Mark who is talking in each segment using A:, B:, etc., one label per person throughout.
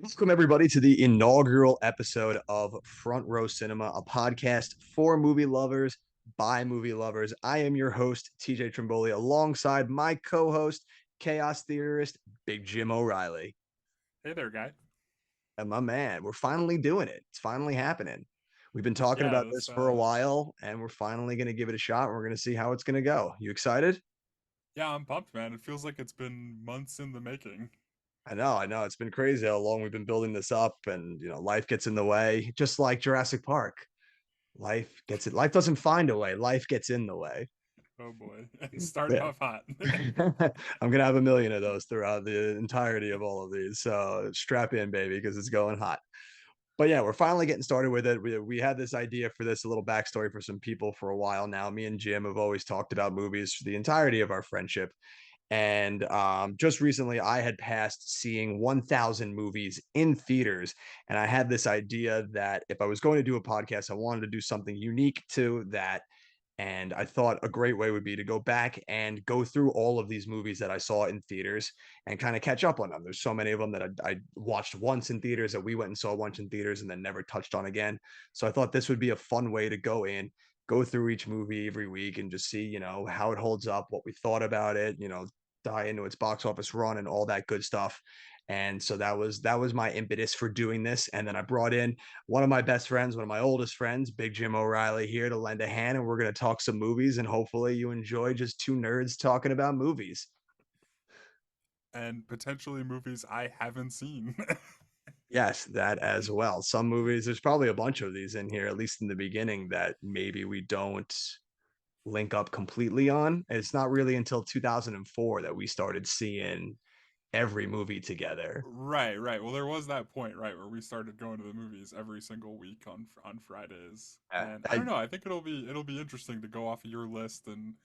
A: Welcome, everybody, to the inaugural episode of Front Row Cinema, a podcast for movie lovers by movie lovers. I am your host, tjtrimboli, alongside my co host, chaos theorist, Big Jim O'Reilly.
B: Hey there, guy.
A: And my man, we're finally doing it. It's finally happening. We've been talking
B: Yeah,
A: about this
B: this
A: for a while, and we're finally going to give it a shot. We're going to see how it's going to go. You excited?
B: yeah, I'm pumped, man. It feels like it's been months in the making.
A: I know. It's been crazy how long we've been building this up, and life gets in the way, just like Jurassic Park. Life gets it. Life doesn't find a way. Life gets in the way.
B: Oh boy, starting
A: Yeah.
B: off hot.
A: I'm gonna have a million of those throughout the entirety of all of these. So strap in, baby, because it's going hot. But yeah, we're finally getting started with it. We had this idea for this, a little backstory for some people for a while now. Me and Jim have always talked about movies for the entirety of our friendship. And just recently, I had passed seeing 1,000 movies in theaters. And I had this idea that if I was going to do a podcast, I wanted to do something unique to that. And I thought a great way would be to go back and go through all of these movies that I saw in theaters and kind of catch up on them. There's so many of them that I watched once in theaters, that we went and saw once in theaters and then never touched on again. So I thought this would be a fun way to go through each movie every week and just see, how it holds up, what we thought about it, die into its box office run and all that good stuff. And so that was my impetus for doing this. And then I brought in one of my best friends, one of my oldest friends, Big Jim O'Reilly, here to lend a hand. And we're going to talk some movies. And hopefully you enjoy just two nerds talking about movies.
B: And potentially movies I haven't seen.
A: Yes, that as well. Some movies, there's probably a bunch of these in here, at least in the beginning, that maybe we don't link up completely on. It's not really until 2004 that we started seeing every movie together.
B: Right. Well, there was that point, right, where we started going to the movies every single week on Fridays. And I
A: I,
B: don't know, I think it'll be interesting to go off of your list and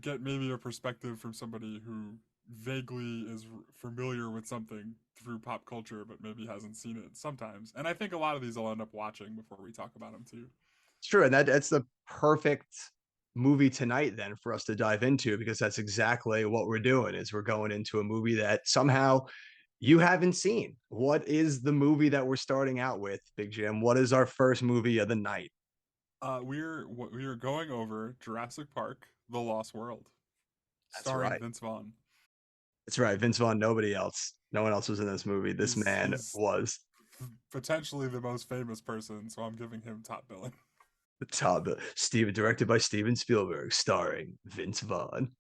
B: get maybe a perspective from somebody who vaguely is familiar with something through pop culture but maybe hasn't seen it sometimes. And I think a lot of these I'll end up watching before we talk about them too.
A: it's true, and that's the perfect movie tonight then for us to dive into, because that's exactly what we're doing. Is we're going into a movie that somehow you haven't seen. What is the movie that we're starting out with, Big Jim? What is our first movie of the night?
B: We're going over Jurassic Park: The Lost World,
A: That's
B: starring
A: right.
B: Vince Vaughn.
A: That's right. Vince Vaughn. Nobody else. No one else was in this movie. This man
B: He's
A: was
B: potentially the most famous person, so I'm giving him top billing.
A: the top. Steven, directed by Steven Spielberg, starring Vince Vaughn.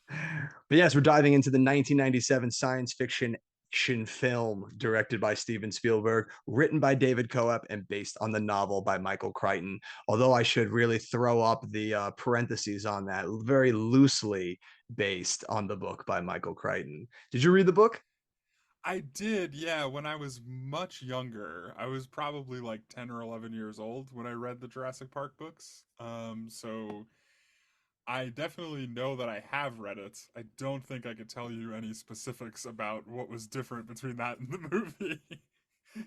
A: But yes, we're diving into the 1997 science fiction action film directed by Steven Spielberg, written by David Coep, and based on the novel by Michael Crichton. Although I should really throw up the parentheses on that, very loosely based on the book by Michael Crichton. Did you read the book?
B: I did, yeah, when I was much younger. I was probably like 10 or 11 years old when I read the Jurassic Park books. So I definitely know that I have read it. I don't think I could tell you any specifics about what was different between that and the movie.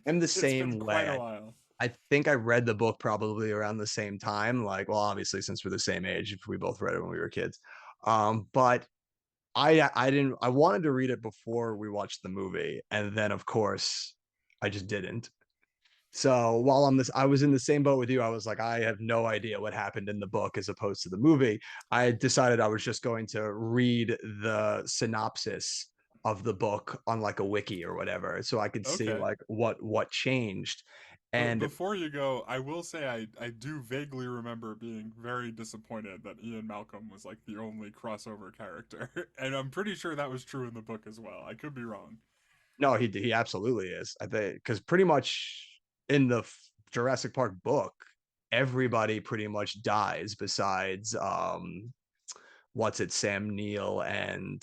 A: I'm the
B: It's been
A: same
B: quite
A: way.
B: a while.
A: I think I read the book probably around the same time. Like, well, obviously, since we're the same age, we both read it when we were kids. But I didn't I wanted to read it before we watched the movie, and then of course I just didn't. So while I was in the same boat with you. I was like, I have no idea what happened in the book as opposed to the movie. I decided I was just going to read the synopsis of the book on like a wiki or whatever, so I could see
B: Okay.
A: like what changed.
B: But
A: And
B: before you go, I will say I do vaguely remember being very disappointed that Ian Malcolm was like the only crossover character. And I'm pretty sure that was true in the book as well. I could be wrong.
A: no, he absolutely is. I think because pretty much in the Jurassic Park book, everybody pretty much dies besides what's it, Sam Neill and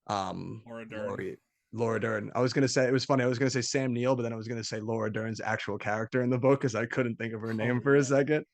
B: Laura Dern.
A: Laurie Laura Dern. I was gonna say, it was funny. I was gonna say Sam Neill, but then I was gonna say Laura Dern's actual character in the book because I couldn't think of her
B: Oh
A: name for a
B: yeah.
A: second.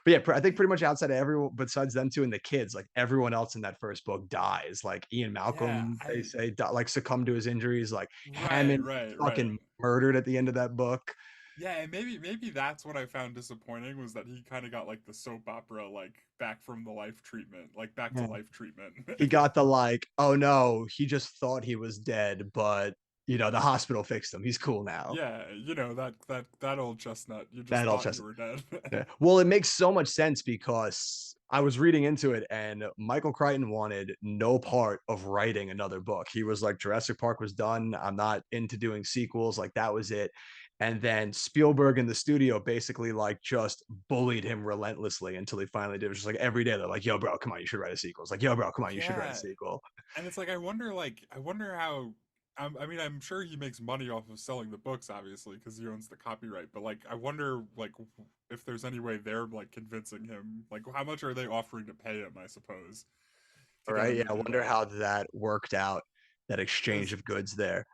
A: But yeah, I think pretty much outside of everyone besides them two and the kids, like everyone else in that first book dies. Like Ian
B: Yeah,
A: Malcolm, they
B: I
A: say, like succumbed to his injuries. Like
B: right,
A: Hammond
B: right, right.
A: fucking murdered at the end of that book.
B: Yeah, and maybe that's what I found disappointing was that he kind of got like the soap opera like back from the life treatment, like back to
A: Yeah.
B: life treatment.
A: He got the like, oh no, he just thought he was dead, but the hospital fixed him. He's cool now.
B: Yeah, that old chestnut. You just
A: That all
B: thought
A: just
B: you were dead.
A: Yeah. Well, it makes so much sense because I was reading into it and Michael Crichton wanted no part of writing another book. He was like, Jurassic Park was done. I'm not into doing sequels. Like, that was it. And then Spielberg and the studio basically like just bullied him relentlessly until he finally did. It was just like every day they're like, yo, bro, come on, you should write a sequel. It's like, yo, bro, come on, you should write a
B: Yeah,
A: sequel.
B: and it's like I wonder how. I mean, I'm sure he makes money off of selling the books, obviously, because he owns the copyright. But like, I wonder, like, if there's any way they're like convincing him. Like, how much are they offering to pay him? I suppose to
A: All
B: get
A: right.
B: him
A: Yeah.
B: to
A: I
B: do
A: wonder
B: that.
A: how that worked out, that exchange
B: Because
A: of goods there.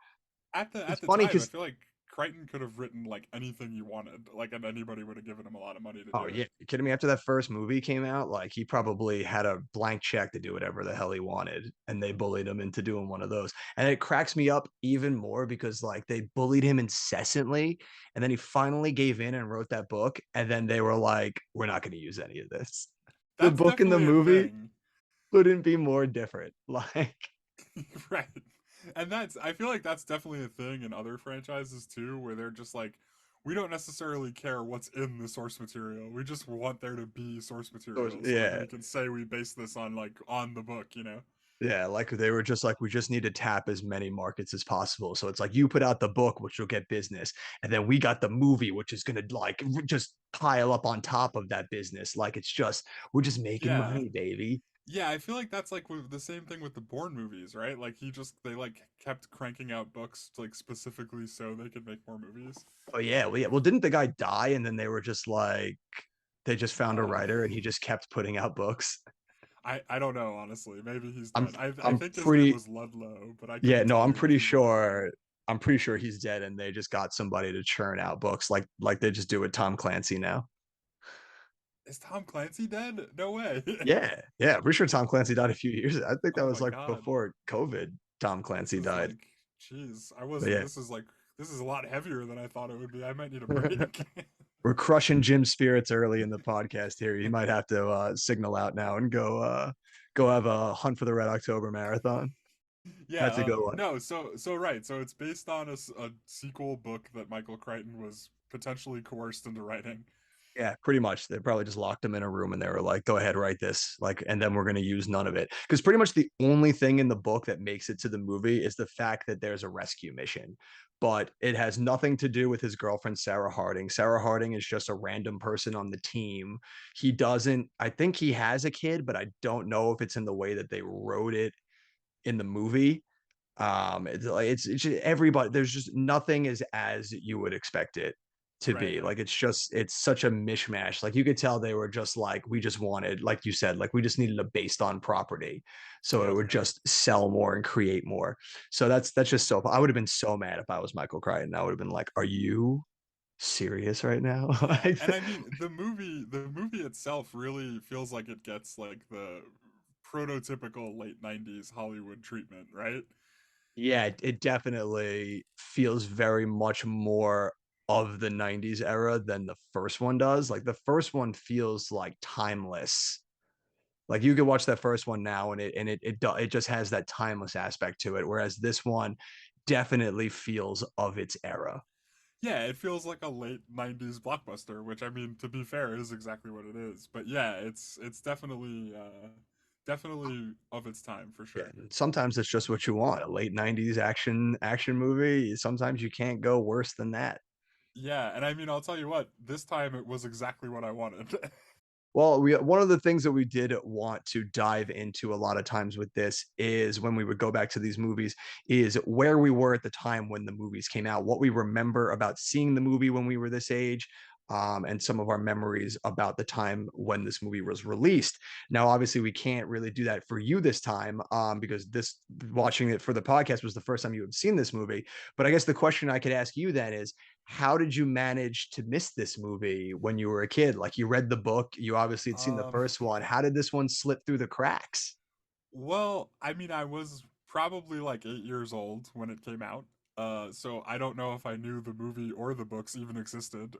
B: at
A: It's
B: the
A: funny
B: time, I
A: because
B: feel like Crichton could have written like anything he wanted, like, and anybody would have given him a lot of money to
A: Oh
B: do
A: yeah,
B: it.
A: you kidding me? After that first movie came out, like he probably had a blank check to do whatever the hell he wanted, and they bullied him into doing one of those. And it cracks me up even more because like they bullied him incessantly, and then he finally gave in and wrote that book, and then they were like, "We're not going to use any of this." The
B: That's
A: book and the
B: definitely a
A: movie
B: thing.
A: couldn't be more different. Like,
B: Right. And that's I feel like that's definitely a thing in other franchises too, where they're just like, we don't necessarily care what's in the source material. We just want there to be source material so that
A: yeah,
B: we can say we base this on like on the book, you know?
A: yeah, like they were just like, we just need to tap as many markets as possible. So it's like you put out the book, which will get business, and then we got the movie, which is gonna like just pile up on top of that business. Like it's just we're just making
B: Yeah.
A: money, baby.
B: Yeah, I feel like that's like with the same thing with the Bourne movies, right? Like they like kept cranking out books like specifically so they could make more movies.
A: Oh yeah, well, yeah. Well, didn't the guy die, and then they were just like they just found a
B: Uh
A: writer, and he just kept putting out books.
B: I don't know honestly. Maybe he's
A: I'm
B: dead. I
A: I'm
B: think his name
A: pretty
B: was Ludlow, but I
A: Yeah,
B: couldn't
A: no,
B: tell
A: I'm
B: you if
A: pretty
B: he's alive or dead.
A: sure. I'm pretty sure he's dead, and they just got somebody to churn out books like they just do with Tom Clancy now.
B: Is Tom Clancy dead? No way.
A: Yeah, yeah. I'm pretty sure Tom Clancy died a few years. I think that
B: Oh
A: was
B: my
A: like
B: god.
A: before COVID. Tom
B: This
A: Clancy
B: is
A: died.
B: like jeez. I
A: But
B: wasn't
A: yeah,
B: this is a lot heavier than I thought it would be. I might need a break.
A: we're crushing Jim's spirits early in the podcast here. You might have to signal out now and go have a hunt for the Red October marathon.
B: Yeah,
A: That's a good one.
B: no, so right. So it's based on a sequel book that Michael Crichton was potentially coerced into writing.
A: Yeah, pretty much. They probably just locked him in a room and they were like, "Go ahead, write this." Like, and then we're going to use none of it because pretty much the only thing in the book that makes it to the movie is the fact that there's a rescue mission, but it has nothing to do with his girlfriend Sarah Harding. Sarah Harding is just a random person on the team. He doesn't. I think he has a kid, but I don't know if it's in the way that they wrote it in the movie. It's like it's just everybody. There's just nothing is as you would expect it to
B: Right.
A: be. Like it's such a mishmash. Like you could tell they were just like we just wanted, like you said, like we just needed a based on property, so it
B: Yep.
A: would just sell more and create more. So that's just so. I would have been so mad if I was Michael Crichton. I would have been like, "Are you serious right now?"
B: Yeah. And I mean, the movie itself really feels like it gets like the prototypical late 90s Hollywood treatment, right?
A: Yeah, it definitely feels very much more of the 90s era than the first one does. Like the first one feels like timeless. Like you could watch that first one now and it just has that timeless aspect to it, whereas this one definitely feels of its era.
B: Yeah, it feels like a late 90s blockbuster, which I mean, to be fair, is exactly what it is. But yeah, it's definitely definitely of its time for
A: Yeah,
B: sure.
A: sometimes it's just what you want. A late 90s action movie. Sometimes you can't go worse than that.
B: Yeah, and I mean, I'll tell you what, this time it was exactly what I wanted.
A: Well, one of the things that we did want to dive into a lot of times with this is when we would go back to these movies is where we were at the time when the movies came out, what we remember about seeing the movie when we were this age, and some of our memories about the time when this movie was released. Now, obviously, we can't really do that for you this time because this watching it for the podcast was the first time you had seen this movie. But I guess the question I could ask you then is how did you manage to miss this movie when you were a kid? Like you read the book, you obviously had seen the
B: um,
A: first one. How did this one slip through the cracks?
B: well, I mean, I was probably like 8 years old when it came out. So I don't know if I knew the movie or the books even existed.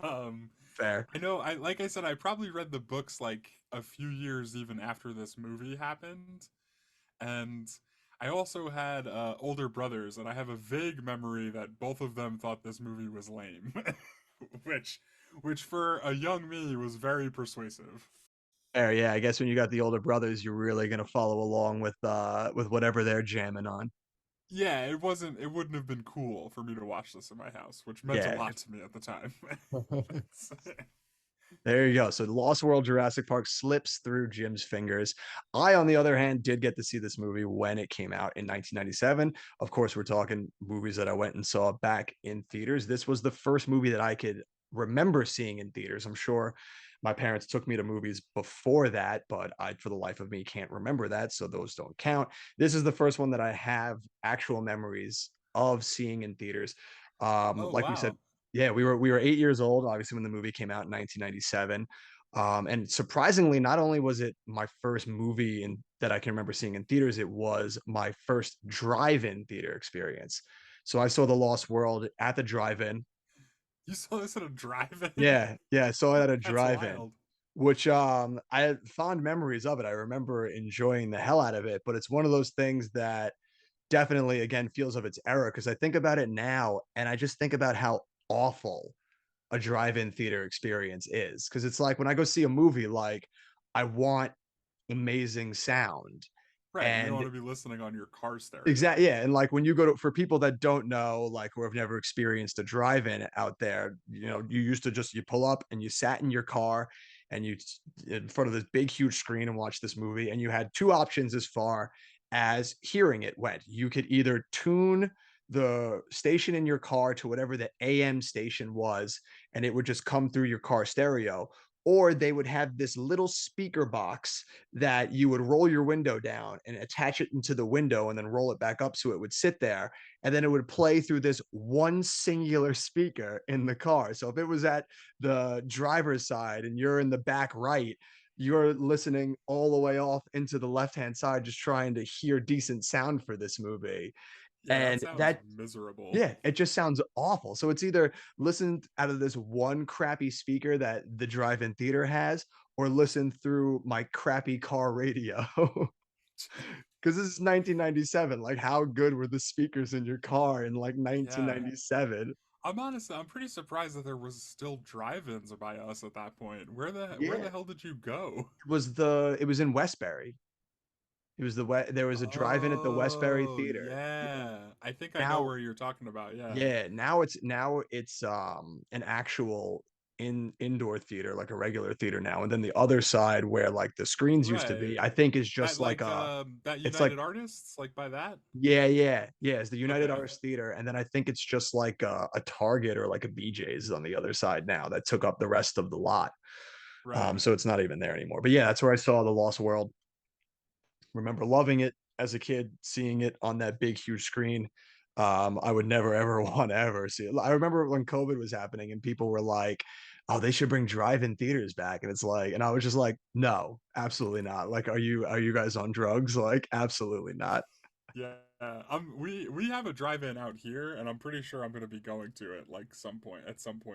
B: um,
A: Fair.
B: I know, I like I said, I probably read the books like a few years even after this movie happened. And I also had older brothers, and I have a vague memory that both of them thought this movie was lame, which, which for a young me was very persuasive.
A: Fair, yeah. I guess when you got the older brothers, you're really gonna follow along with whatever they're jamming on.
B: Yeah, it wasn't. It wouldn't have been cool for me to watch this in my house, which meant a
A: Yeah.
B: lot to me at the time.
A: There you go. So the Lost World Jurassic Park slips through Jim's fingers. I, on the other hand, did get to see this movie when it came out in 1997. Of course, we're talking movies that I went and saw back in theaters. This was the first movie that I could remember seeing in theaters. I'm sure my parents took me to movies before that, but I, for the life of me, can't remember that. So those don't count. This is the first one that I have actual memories of seeing in theaters.
B: Oh
A: Like we said,
B: wow.
A: yeah, we were 8 years old, obviously, when the movie came out in 1997. And surprisingly, not only was it my first movie that I can remember seeing in theaters, it was my first drive-in theater experience. So I saw The Lost World at the drive-in.
B: You saw this at a drive-in?
A: Yeah, yeah, I saw it at a
B: That's
A: drive-in,
B: wild.
A: which I had fond memories of it. I remember enjoying the hell out of it, but it's one of those things that definitely again feels of its era because I think about it now and I just think about how awful a drive-in theater experience is because it's like when I go see a movie, like I want amazing sound.
B: Right, you don't
A: And
B: want to be listening on your car
A: exactly,
B: stereo.
A: yeah, and like when you go to for people that don't know, like who have never experienced a drive-in out there, you used to just you pull up and you sat in your car and you in front of this big huge screen and watch this movie, and you had two options as far as hearing it went. You could either tune the station in your car to whatever the AM station was, and it would just come through your car stereo, or they would have this little speaker box that you would roll your window down and attach it into the window and then roll it back up so it would sit there and then it would play through this one singular speaker in the car. So if it was at the driver's side and you're in the back right, you're listening all the way off into the left hand side just trying to hear decent sound for this movie.
B: Yeah, that
A: And
B: sounds
A: that
B: miserable.
A: yeah, it just sounds awful. So it's either listen out of this one crappy speaker that the drive-in theater has, or listen through my crappy car radio. Because this is 1997. Like, how good were the speakers in your car in like
B: Yeah.
A: 1997?
B: I'm pretty surprised that there was still drive-ins by us at that point. Where
A: Yeah,
B: the hell did you go?
A: it was in Westbury. It was there was a drive-in at the Westbury
B: Oh,
A: Theater. Yeah.
B: yeah. I think I know
A: Now
B: where you're talking about. Yeah.
A: Yeah, now it's an actual indoor theater, like a regular theater now. And then the other side where like the screens used to be,
B: Right.
A: I think is
B: That
A: just like
B: like
A: a
B: that
A: it's like
B: United Artists like by that?
A: yeah, yeah, yeah, it's the United
B: Okay.
A: Arts Theater. And then I think it's just like a Target or like a BJ's on the other side now that took up the rest of the lot.
B: Right.
A: So it's not even there anymore. But yeah, that's where I saw The Lost World. Remember loving it as a kid, seeing it on that big, huge screen. I would never ever want to ever see it. I remember when COVID was happening and people were like, "Oh, they should bring drive-in theaters back," and it's like, and I was just like, "No, absolutely not. Like, are you guys on drugs? Like, absolutely not."
B: Yeah. We have a drive-in out here and I'm pretty sure I'm going to be going to it like some point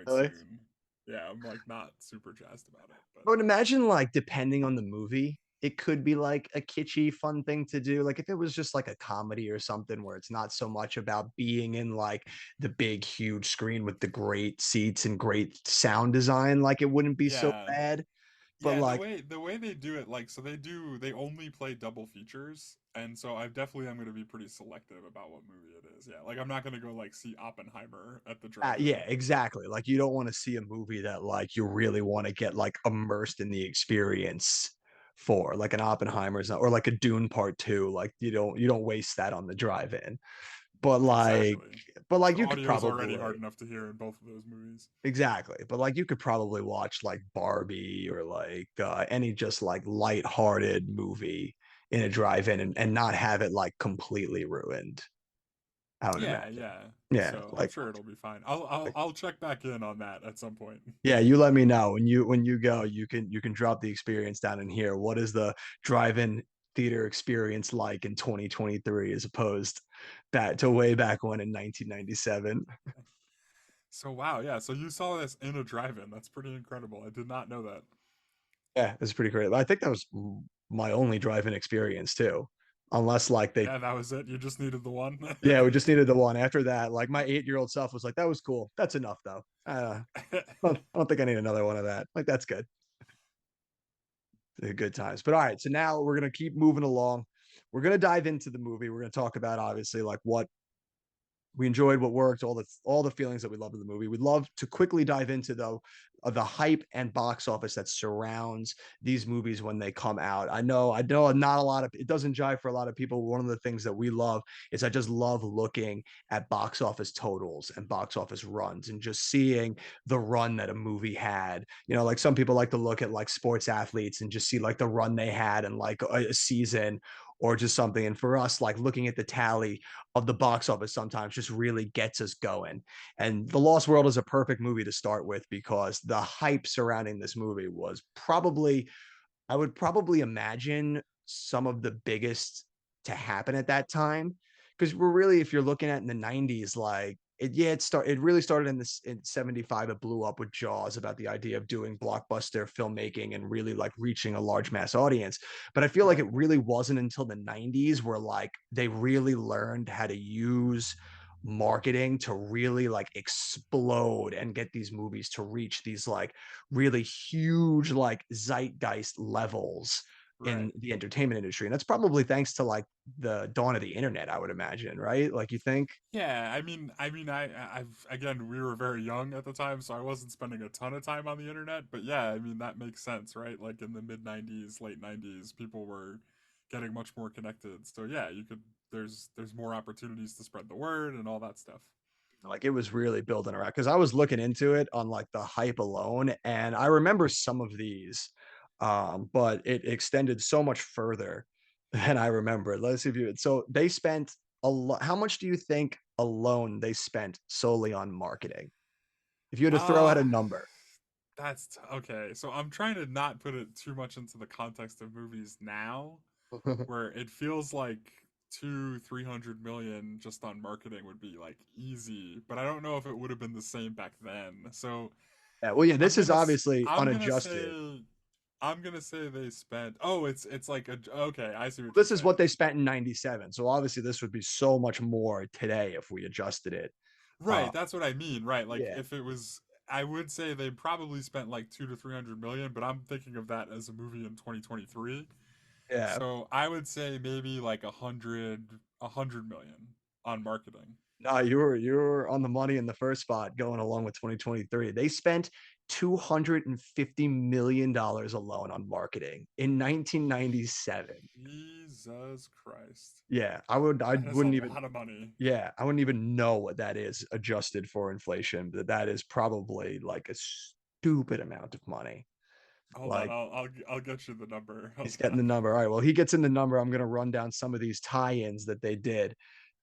A: Really?
B: soon. Yeah, I'm like not super jazzed about it, but
A: I would imagine, like, depending on the movie, it could be like a kitschy, fun thing to do. Like, if it was just like a comedy or something where it's not so much about being in like the big, huge screen with the great seats and great sound design, like, it wouldn't be so
B: yeah.
A: bad. But
B: Yeah,
A: like,
B: the way they do it, like so they only play double features, and so I definitely am gonna be pretty selective about what movie it is. Yeah, like I'm not gonna go like see Oppenheimer at the
A: yeah,
B: drive-in.
A: exactly. Like, you don't want to see a movie that like you really want to get like immersed in the experience for, like an Oppenheimer's or like a Dune Part Two. Like, you don't waste that on the drive-in. But like,
B: Exactly.
A: but like
B: The
A: you could
B: audio's already hard
A: probably
B: enough to hear in both of those movies.
A: exactly, but like you could probably watch like Barbie or like any just like lighthearted movie in a drive-in and not have it like completely ruined. I would
B: Yeah,
A: imagine.
B: yeah.
A: Yeah,
B: So I'm
A: like
B: sure it'll be fine. I'll check back in on that at some point.
A: yeah, you let me know when you go. You can drop the experience down in here. What is the drive-in theater experience like in 2023 as opposed back to way back when in 1997?
B: So wow, yeah. So you saw this in a drive-in. That's pretty incredible. I did not know that.
A: Yeah, it's pretty great. I think that was my only drive-in experience too. unless like they,
B: Yeah, that was it. You just needed the one.
A: yeah, we just needed the one. After that, like my 8-year-old self was like, that was cool. That's enough though. I don't think I need another one of that. Like that's good. Good times. But all right, so now we're gonna keep moving along. We're gonna dive into the movie. We're gonna talk about obviously like what we enjoyed, what worked, all the feelings that we loved in the movie. We'd love to quickly dive into though the hype and box office that surrounds these movies when they come out. I know not a lot of it doesn't jive for a lot of people. One of the things that we love is I just love looking at box office totals and box office runs and just seeing the run that a movie had. You know, like some people like to look at like sports athletes and just see like the run they had and like a season or just something. And for us, like looking at the tally of the box office sometimes just really gets us going. And The Lost World is a perfect movie to start with because the hype surrounding this movie was probably, I would probably imagine, some of the biggest to happen at that time. Because we're really, if you're looking at in the 90s, like it really started in this in 75. It blew up with Jaws about the idea of doing blockbuster filmmaking and really like reaching a large mass audience. But I feel like
B: Right.
A: it really wasn't until the 90s where like they really learned how to use marketing to really like explode and get these movies to reach these like really huge like zeitgeist levels in
B: Right.
A: the entertainment industry. And that's probably thanks to like the dawn of the internet, I would imagine, right? Like you think?
B: Yeah, I've again, we were very young at the time, so I wasn't spending a ton of time on the internet. But yeah, I mean that makes sense, right? Like in the mid '90s, late '90s, people were getting much more connected. So yeah, you could. There's more opportunities to spread the word and all that stuff.
A: Like it was really building around because I was looking into it on like the hype alone, and I remember some of these, but it extended so much further than I remember. Let's see if you. So they spent a lot. How much do you think alone they spent solely on marketing? If you had to throw out
B: Uh
A: a number.
B: okay. So I'm trying to not put it too much into the context of movies now, where it feels like 300 million just on marketing would be like easy, but I don't know if it would have been the same back then. So
A: Yeah, well, yeah,
B: I'm
A: this is
B: gonna
A: obviously
B: I'm gonna
A: unadjusted.
B: say I'm gonna say they spent. Oh, it's like a okay. I see what you're
A: This is what
B: saying.
A: they spent in 97. So obviously this would be so much more today if we adjusted it.
B: Right, that's what I mean. Right, like
A: Yeah.
B: if it was, I would say they probably spent like 2 to 300 million, but I'm thinking of that as a movie in 2023.
A: Yeah.
B: So I would say maybe like a hundred million on marketing.
A: No, you were on the money in the first spot going along with 2023. They spent $250 million alone on marketing in 1997.
B: Jesus Christ,
A: Yeah, I
B: that is a
A: wouldn't even,
B: lot of money.
A: yeah, I wouldn't even know what that is adjusted for inflation, but that is probably like a stupid amount of money.
B: Hold on,
A: Like
B: I'll get you the number.
A: he's
B: Hold
A: getting
B: on.
A: the number. All right. Well, he gets in the number. I'm going to run down some of these tie-ins that they did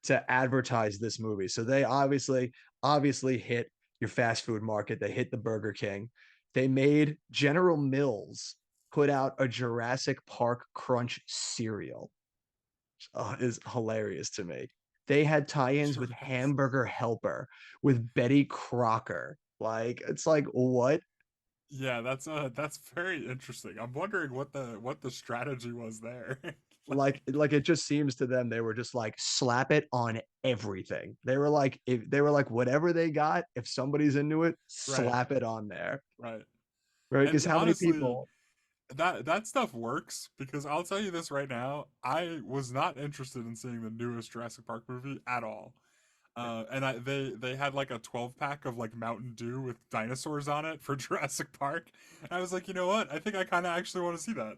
A: to advertise this movie. So they obviously hit your fast food market. They hit the Burger King. They made General Mills put out a Jurassic Park Crunch cereal. Is hilarious to me. They had tie-ins with
B: Jurassic.
A: Hamburger Helper, with Betty Crocker. Like it's like what?
B: Yeah, that's very interesting. I'm wondering what the strategy was there.
A: like
B: Like,
A: like it just seems to them they were just like slap it on everything. They were like if they were like whatever they got, if somebody's into it,
B: right,
A: slap it on there.
B: right.
A: Right? Because
B: And
A: how many
B: honestly,
A: people
B: that stuff works because I'll tell you this right now, I was not interested in seeing the newest Jurassic Park movie at all. And they had like a 12 pack of like Mountain Dew with dinosaurs on it for Jurassic Park. And I was like, you know what? I think I kind of actually want to see that.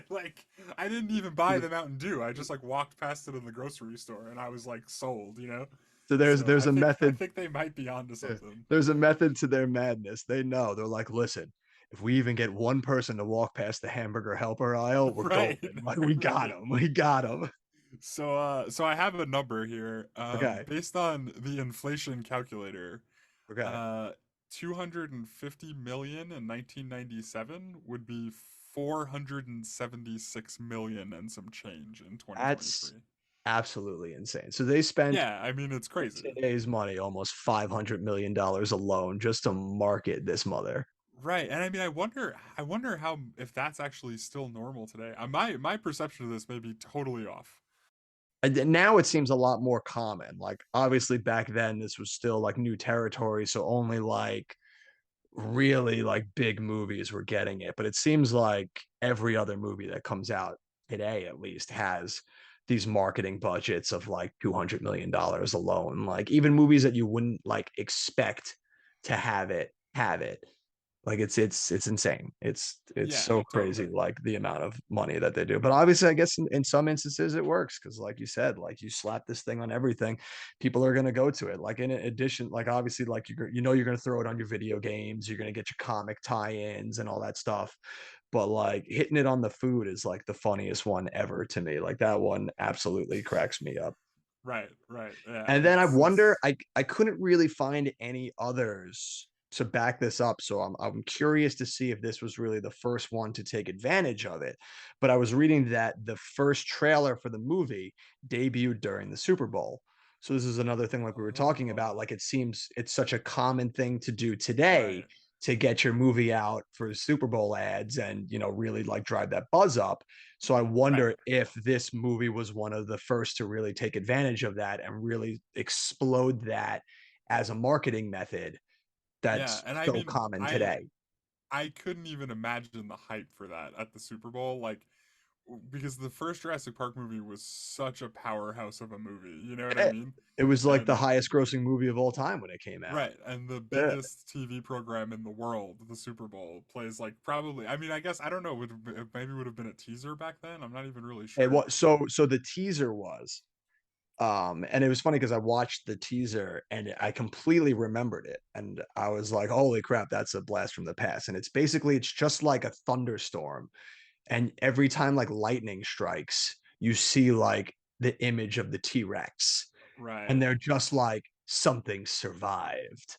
B: Like I didn't even buy the Mountain Dew. I just like walked past it in the grocery store and I was like sold, you know?
A: so there's
B: So
A: there's a
B: I
A: method.
B: think they might be onto something.
A: There's a method to their madness. They know. They're like, listen, if we even get one person to walk past the hamburger helper aisle, we're golden.
B: Right.
A: Like we got
B: Right.
A: him. We got him.
B: So I have a number here.
A: Okay.
B: Based on the inflation calculator,
A: Okay.
B: uh 250 million in 1997 would be 476 million and some change in
A: That's
B: 2023.
A: absolutely insane. So they spent
B: Yeah, I mean it's crazy.
A: today's money almost $500 million alone just to market this mother.
B: Right, and I mean, I wonder how if that's actually still normal today. My perception of this may be totally off.
A: And now it seems a lot more common. Like obviously back then this was still like new territory, so only like really like big movies were getting it. But it seems like every other movie that comes out today at least has these marketing budgets of like $200 million alone. Like even movies that you wouldn't like expect to have it. Like it's insane. It's
B: Yeah,
A: so crazy,
B: totally.
A: like the amount of money that they do. But obviously, I guess in some instances it works because, like you said, like you slap this thing on everything, people are gonna go to it. Like in addition, like obviously, like you're gonna throw it on your video games, you're gonna get your comic tie-ins and all that stuff. But like hitting it on the food is like the funniest one ever to me. Like that one absolutely cracks me up.
B: Right, right. Yeah,
A: And then
B: it's
A: I couldn't really find any others to back this up. So I'm curious to see if this was really the first one to take advantage of it. But I was reading that the first trailer for the movie debuted during the Super Bowl. So this is another thing like we were talking
B: oh,
A: about. Like it seems it's such a common thing to do today
B: right.
A: to get your movie out for Super Bowl ads and really like drive that buzz up. So I
B: Right.
A: wonder if this movie was one of the first to really take advantage of that and really explode that as a marketing method
B: Yeah,
A: that's
B: and I
A: so
B: mean,
A: common today.
B: I couldn't even imagine the hype for that at the Super Bowl, like because the first Jurassic Park movie was such a powerhouse of a movie. You know what I
A: It,
B: mean?
A: it was like the
B: And
A: highest grossing movie of all time when it came out.
B: right, and the
A: Yeah.
B: biggest TV program in the world, the Super Bowl, plays like probably. I mean, I guess I don't know. Maybe would have been a teaser back then. I'm not even really
A: It
B: sure.
A: was so the teaser was and it was funny because I watched the teaser and I completely remembered it and I was like, holy crap, that's a blast from the past. And it's just like a thunderstorm. And every time like lightning strikes, you see like the image of the T-Rex and
B: Right.
A: they're just like something survived.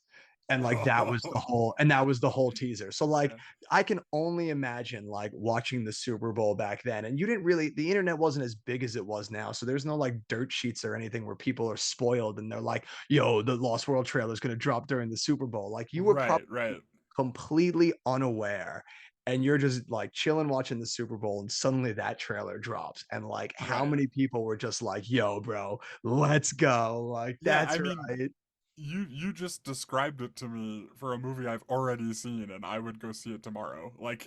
A: And like that was the whole teaser. So like
B: Yeah.
A: I can only imagine like watching the Super Bowl back then. And you didn't really the internet wasn't as big as it was now. So there's no like dirt sheets or anything where people are spoiled and they're like, yo, the Lost World trailer is gonna drop during the Super Bowl. Like you were probably
B: Right. Right.
A: completely unaware and you're just like chilling watching the Super Bowl and suddenly that trailer drops and like how
B: Right.
A: many people were just like, yo, bro, let's go. Like
B: Yeah.
A: that's
B: I mean,
A: right.
B: you just described it to me for a movie I've already seen, and I would go see it tomorrow. Like,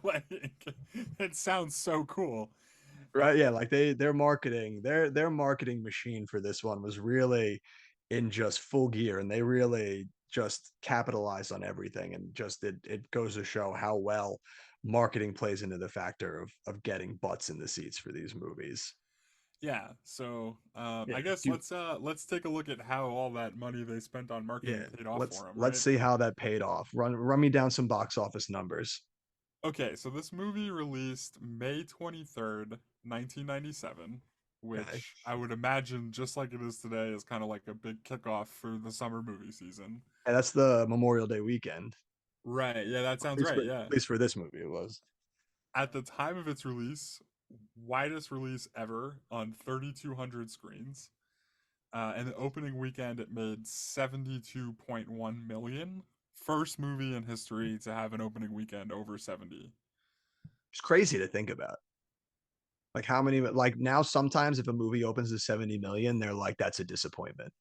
B: like it sounds so cool.
A: Right. Yeah. Like their marketing machine for this one was really in just full gear and they really just capitalized on everything and just it goes to show how well marketing plays into the factor of getting butts in the seats for these movies.
B: Yeah. So
A: Yeah.
B: I guess
A: Do
B: let's take a look at how all that money they spent on marketing
A: Yeah,
B: paid off for them,
A: let's
B: right?
A: see how that paid off. Run me down some box office numbers.
B: Okay, so this movie released May 23rd, 1997,
A: Okay.
B: which I would imagine, just like it is today, is kind of like a big kickoff for the summer movie season.
A: And that's the Memorial Day weekend.
B: Right, yeah, that
A: At
B: sounds
A: least
B: right, yeah.
A: for this movie it was.
B: At the time of its release, widest release ever on 3,200 screens. And the opening weekend, it made 72.1 million. First movie in history to have an opening weekend over 70.
A: It's crazy to think about. Like how many like now sometimes if a movie opens to 70 million, they're like that's a disappointment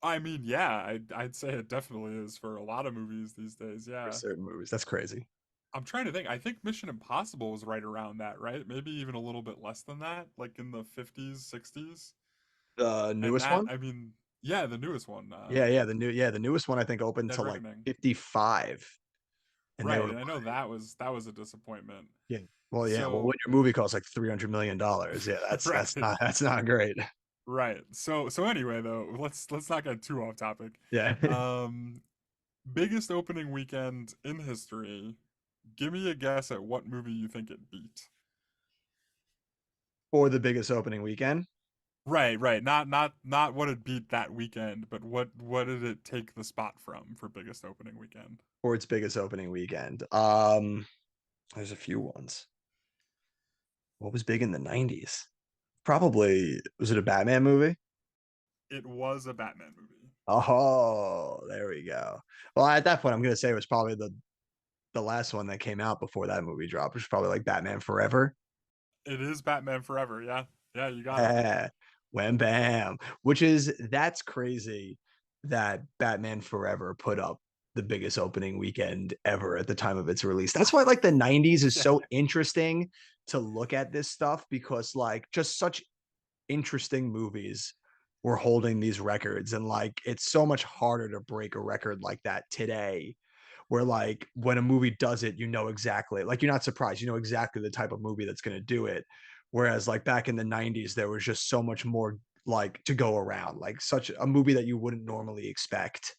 B: I mean, yeah, I'd say it definitely is for a lot of movies these days.
A: for
B: Yeah.
A: certain movies. That's crazy.
B: I'm trying to think. I think Mission Impossible was right around that, right? Maybe even a little bit less than that, like in the 50s, 60s.
A: The
B: And
A: newest
B: that,
A: one?
B: I mean, yeah, the newest one,
A: The newest one I think opened
B: Dead
A: to like
B: Reckoning.
A: 55 and they
B: Right,
A: were
B: and I know
A: like,
B: that was a disappointment.
A: yeah. Well, yeah. Well, when
B: So,
A: your movie costs like $300 million, yeah,
B: right,
A: that's not great.
B: right. So anyway, though, let's not get too off topic.
A: Yeah.
B: Um, biggest opening weekend in history. Give me a guess at what movie you think it beat.
A: For the biggest opening weekend.
B: Right, right. Not what it beat that weekend, but what did it take the spot from for biggest opening weekend?
A: For its biggest opening weekend. There's a few ones. What was big in the 90s? Probably was it a Batman movie?
B: It was a Batman movie.
A: Oh, there we go. Well, at that point, I'm gonna say it was probably the last one that came out before that movie dropped, which was probably like Batman Forever.
B: It is Batman Forever. Yeah, yeah, you got it.
A: Yeah, wham bam. Which is that's crazy that Batman Forever put up the biggest opening weekend ever at the time of its release. That's why like the 90s is
B: Yeah,
A: so interesting to look at this stuff because like just such interesting movies were holding these records and like it's so much harder to break a record like that today where like when a movie does it, you know exactly, like you're not surprised, you know exactly the type of movie that's going to do it. Whereas like back in the 90s, there was just so much more like to go around, like such a movie that you wouldn't normally expect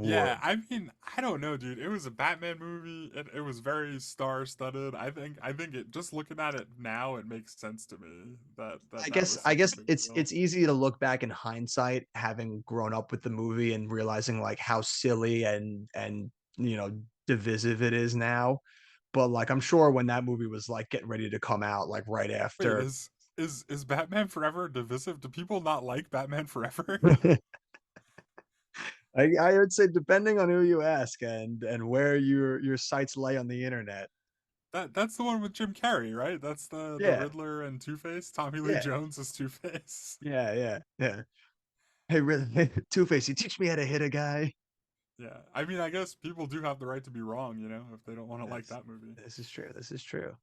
B: yeah.
A: would.
B: I mean, I don't know, dude. It was a Batman movie. It was very star-studded. I think it just looking at it now, it makes sense to me that
A: I
B: that
A: guess
B: was
A: I
B: such a
A: guess
B: big
A: it's
B: deal.
A: it's easy to look back in hindsight, having grown up with the movie and realizing like how silly and you know divisive it is now. But like I'm sure when that movie was like getting ready to come out, like right
B: Wait,
A: after,
B: is Batman Forever divisive? Do people not like Batman Forever?
A: I would say depending on who you ask and where your sites lay on the internet.
B: That's the one with Jim Carrey, right? That's the
A: Yeah,
B: Riddler and Two Face. Tommy Lee
A: yeah,
B: Jones is Two Face.
A: yeah. Hey, hey, Two Face, you teach me how to hit a guy.
B: Yeah, I mean, I guess people do have the right to be wrong, if they don't want to like
A: Yes,
B: that movie.
A: this is true. This is true.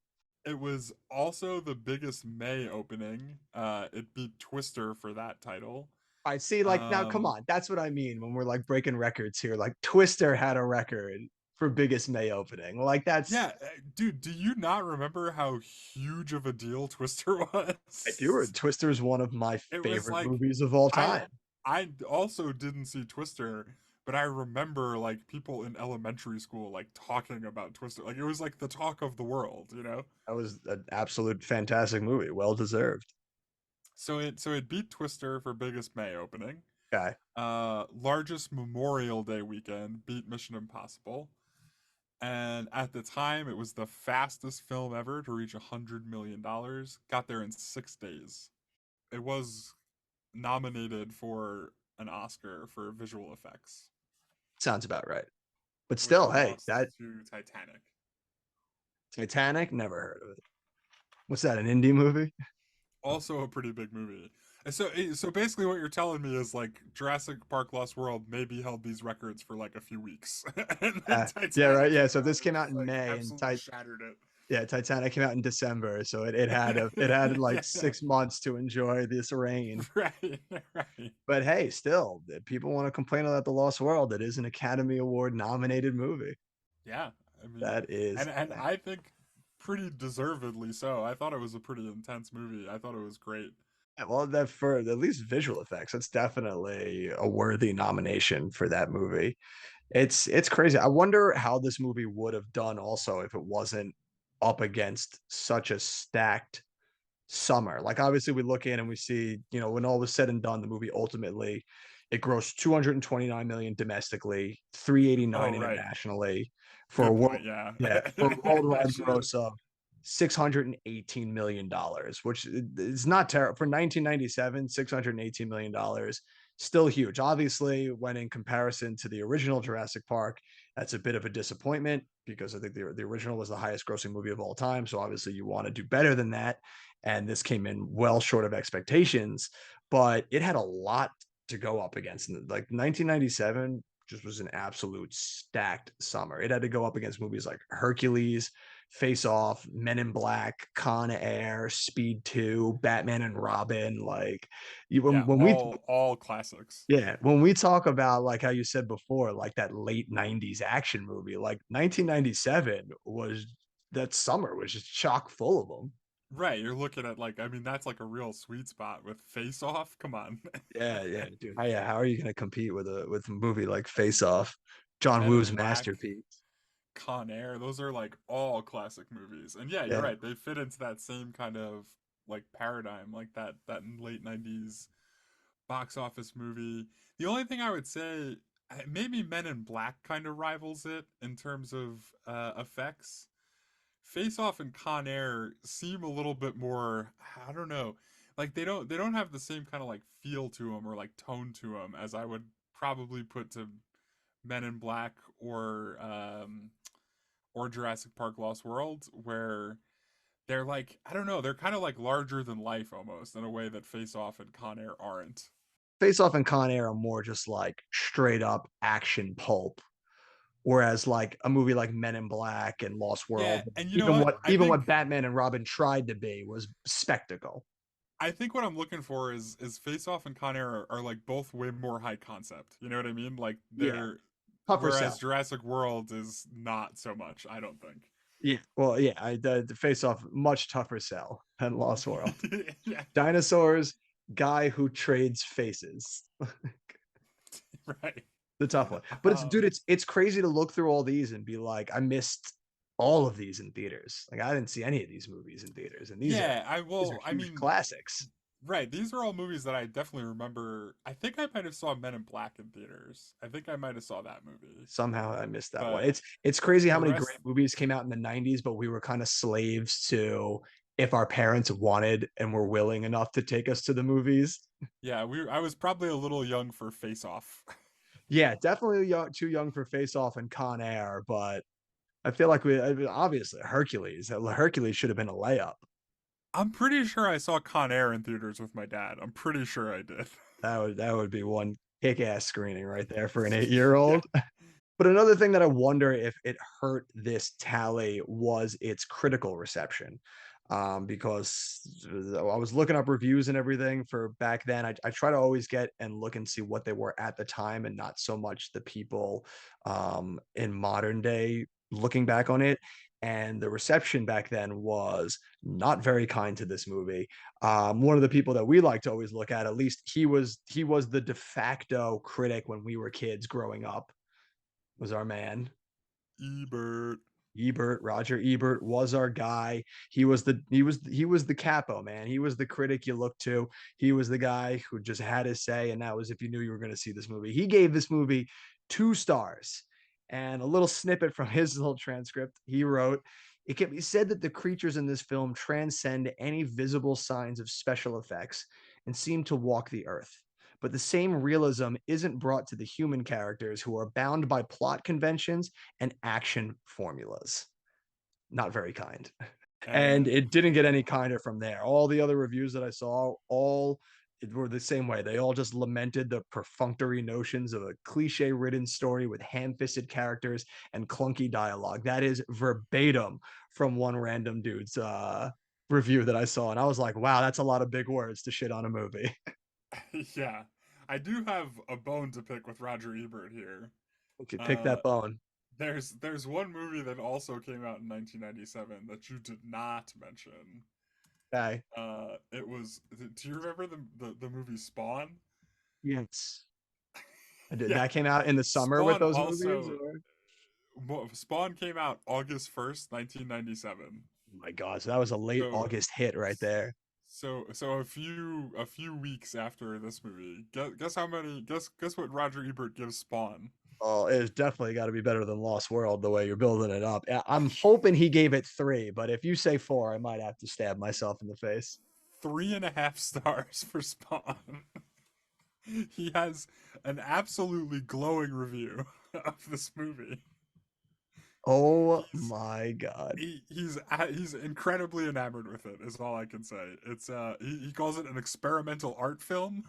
B: It was also the biggest May opening. It beat Twister for that title.
A: I see. Like now, come
B: Um,
A: on. That's what I mean when we're like breaking records here. Like Twister had a record for biggest May opening. Like that's
B: yeah, dude, do you not remember how huge of a deal Twister
A: I do.
B: was?
A: Twister is one of my
B: It was
A: favorite
B: like
A: movies of all
B: I
A: time.
B: I also didn't see Twister, but I remember like people in elementary school like talking about Twister. Like it was like the talk of the world.
A: That was an absolute fantastic movie. Well deserved.
B: So it beat Twister for biggest May opening.
A: Okay.
B: Largest Memorial Day weekend beat Mission Impossible. And at the time, it was the fastest film ever to reach $100 million. Got there in 6 days. It was nominated for an Oscar for visual effects,
A: Sounds about right. But
B: which
A: still,
B: it
A: hey,
B: lost
A: that
B: to Titanic.
A: Titanic, never heard of it. What's that, an indie movie?
B: Also a pretty big movie. And so basically, what you're telling me is like Jurassic Park Lost World maybe held these records for like a few weeks, and then
A: Yeah, right.
B: Titanic
A: Yeah.
B: came
A: So
B: out
A: this
B: and
A: came out
B: just
A: in
B: like
A: May and
B: absolutely shattered it.
A: yeah, Titanic came out in December. So it had like
B: Yeah,
A: 6 months to enjoy this rain.
B: right, right.
A: But hey, still, if people want to complain about The Lost World, it is an Academy Award nominated movie.
B: Yeah, I mean,
A: That is,
B: and I think pretty deservedly so. I thought it was a pretty intense movie. I thought it was great.
A: well, that for at least visual effects, that's definitely a worthy nomination for that movie. It's crazy. I wonder how this movie would have done also if it wasn't up against such a stacked summer. Like obviously we look in and we see, you know, when all was said and done, the movie ultimately it grossed 229 million domestically,
B: Oh,
A: 389
B: right.
A: internationally for a
B: Good
A: world
B: point. Yeah,
A: yeah, for a
B: that
A: worldwide
B: should have.
A: gross of $618 million, which is not terrible for 1997. $618 million, still huge. Obviously, when in comparison to the original Jurassic Park, that's a bit of a disappointment because I think the original was the highest grossing movie of all time. So obviously, you want to do better than that. And this came in well short of expectations, but it had a lot to go up against. Like 1997 just was an absolute stacked summer. It had to go up against movies like Hercules, Face Off, Men in Black, Con Air, Speed 2, Batman and Robin. Like
B: Yeah,
A: when we
B: all classics.
A: yeah, when we talk about like how you said before, like that late 90s action movie, like 1997 was that summer was just chock full of them.
B: Right, you're looking at like I mean that's like a real sweet spot with Face Off. Come on.
A: Yeah, dude. Yeah, how are you going to compete with a movie like Face Off, John
B: Men in
A: Woo's
B: Black,
A: masterpiece?
B: Con Air, those are like all classic movies. And yeah, you're
A: Yeah,
B: right. They fit into that same kind of like paradigm, like that late 90s box office movie. The only thing I would say maybe Men in Black kind of rivals it in terms of effects. Face Off and Con Air seem a little bit more, I don't know. Like they don't have the same kind of like feel to them or like tone to them as I would probably put to Men in Black or Jurassic Park Lost World, where they're like, I don't know, they're kind of like larger than life almost in a way that Face Off and Con Air aren't.
A: Face Off and Con Air are more just like straight up action pulp, whereas like a movie like Men in Black and Lost
B: Yeah,
A: World,
B: and you know
A: even
B: what?
A: what even what Batman and Robin tried to be was spectacle.
B: I think what I'm looking for is Face Off and Con Air are like both way more high concept. You know what I mean? Like
A: Yeah,
B: they're
A: tougher
B: whereas
A: sell.
B: Jurassic World is not so much, I don't think.
A: Yeah, well, yeah, the Face Off much tougher sell than Lost World.
B: Yeah,
A: Dinosaurs, guy who trades faces.
B: right.
A: The tough one. But it's dude,
B: Um,
A: it's crazy to look through all these and be like, I missed all of these in theaters. Like I didn't see any of these movies in theaters, and
B: yeah,
A: these are
B: I
A: huge
B: mean,
A: classics.
B: right. These are all movies that I definitely remember. I think I might have saw Men in Black in theaters. I think I might have saw that movie.
A: Somehow I missed that one.
B: But
A: It's crazy how
B: the
A: many
B: rest,
A: great movies came out in the 90s, but we were kind of slaves to if our parents wanted and were willing enough to take us to the movies.
B: yeah, I was probably a little young for Face Off.
A: Yeah, definitely too young for Face Off and Con Air, but I feel like we obviously Hercules. Hercules should have been a layup.
B: I'm pretty sure I saw Con Air in theaters with my dad. I'm pretty sure I did.
A: That would be one kick-ass screening right there for an 8-year
B: Yeah.
A: old. But another thing that I wonder if it hurt this tally was its critical reception. Because I was looking up reviews and everything for back then. I try to always get and look and see what they were at the time and not so much the people in modern day looking back on it. And the reception back then was not very kind to this movie. One of the people that we like to always look at least he was the de facto critic when we were kids growing up was our man.
B: Ebert.
A: Ebert, Roger Ebert was our guy. He was the capo, man. He was the critic you looked to. He was the guy who just had his say, and that was if you knew you were going to see this movie. He gave this movie 2 stars. And a little snippet from his little transcript, he wrote, "It can be said that the creatures in this film transcend any visible signs of special effects and seem to walk the earth. But the same realism isn't brought to the human characters who are bound by plot conventions and action formulas." Not very kind. And
B: And
A: it didn't get any kinder from there. All the other reviews that I saw, all it were the same way. They all just lamented the perfunctory notions of a cliche ridden story with ham fisted characters and clunky dialogue. That is verbatim from one random dude's review that I saw. And I was like, wow, that's a lot of big words to shit on a movie.
B: yeah, I do have a bone to pick with Roger Ebert here.
A: Okay, pick
B: Uh,
A: that bone.
B: there's one movie that also came out in 1997 that you did not mention.
A: Okay.
B: It was. Do you remember the movie Spawn?
A: Yes. I did.
B: Yeah,
A: That came out in the summer with
B: Spawn
A: those movies,
B: also.
A: or
B: Spawn came out August 1st, 1997.
A: oh my god, so that was a late
B: So
A: August hit right there.
B: so a few weeks after this movie, guess how many guess what Roger Ebert gives Spawn?
A: Oh, it's definitely got to be better than Lost World the way you're building it up. I'm hoping he gave it 3, but if you say 4, I might have to stab myself in the face.
B: 3.5 stars for Spawn. He has an absolutely glowing review of this movie.
A: Oh
B: He's
A: my god.
B: he's incredibly enamored with it. Is all I can say. It's he calls it an experimental art film.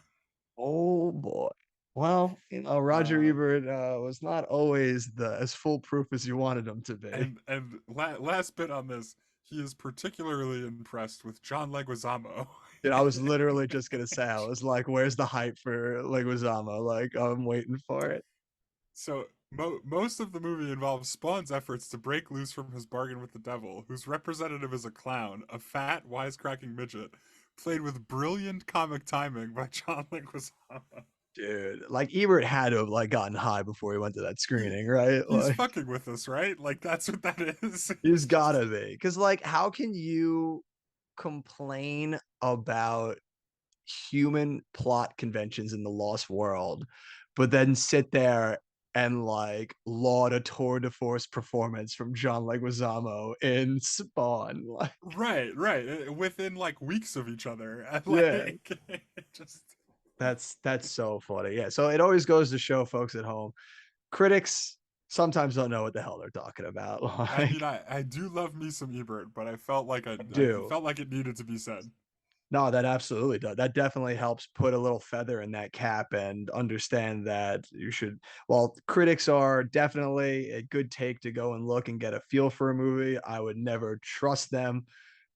A: Oh boy. Well, Roger
B: Um,
A: Ebert was not always the as foolproof as you wanted him to be.
B: and last bit on this, he is particularly impressed with John Leguizamo.
A: Dude, I was literally just gonna say, I was like, "Where's the hype for Leguizamo?" Like, I'm waiting for it.
B: So most of the movie involves Spawn's efforts to break loose from his bargain with the devil, whose representative is a clown, a fat, wisecracking midget, played with brilliant comic timing by John Leguizamo.
A: Dude, like Ebert had to have like gotten high before he went to that
B: He,
A: screening, right?
B: he's
A: Like
B: fucking with us, right? Like that's what that is.
A: he's
B: He's just
A: gotta be. Because like, how can you complain about human plot conventions in the Lost World, but then sit there and like laud a tour de force performance from John Leguizamo in Spawn. Like,
B: Right, right. Within like weeks of each other, and like
A: yeah,
B: it just.
A: that's so funny. Yeah, so it always goes to show folks at home, critics sometimes don't know what the hell they're talking about.
B: I
A: Like,
B: mean, I do love me some Ebert, but I felt like
A: I
B: I
A: do.
B: felt like it needed to be said.
A: No, that absolutely does. That definitely helps put a little feather in that cap and understand that you should. Well, critics are definitely a good take to go and look and get a feel for a movie. I would never trust them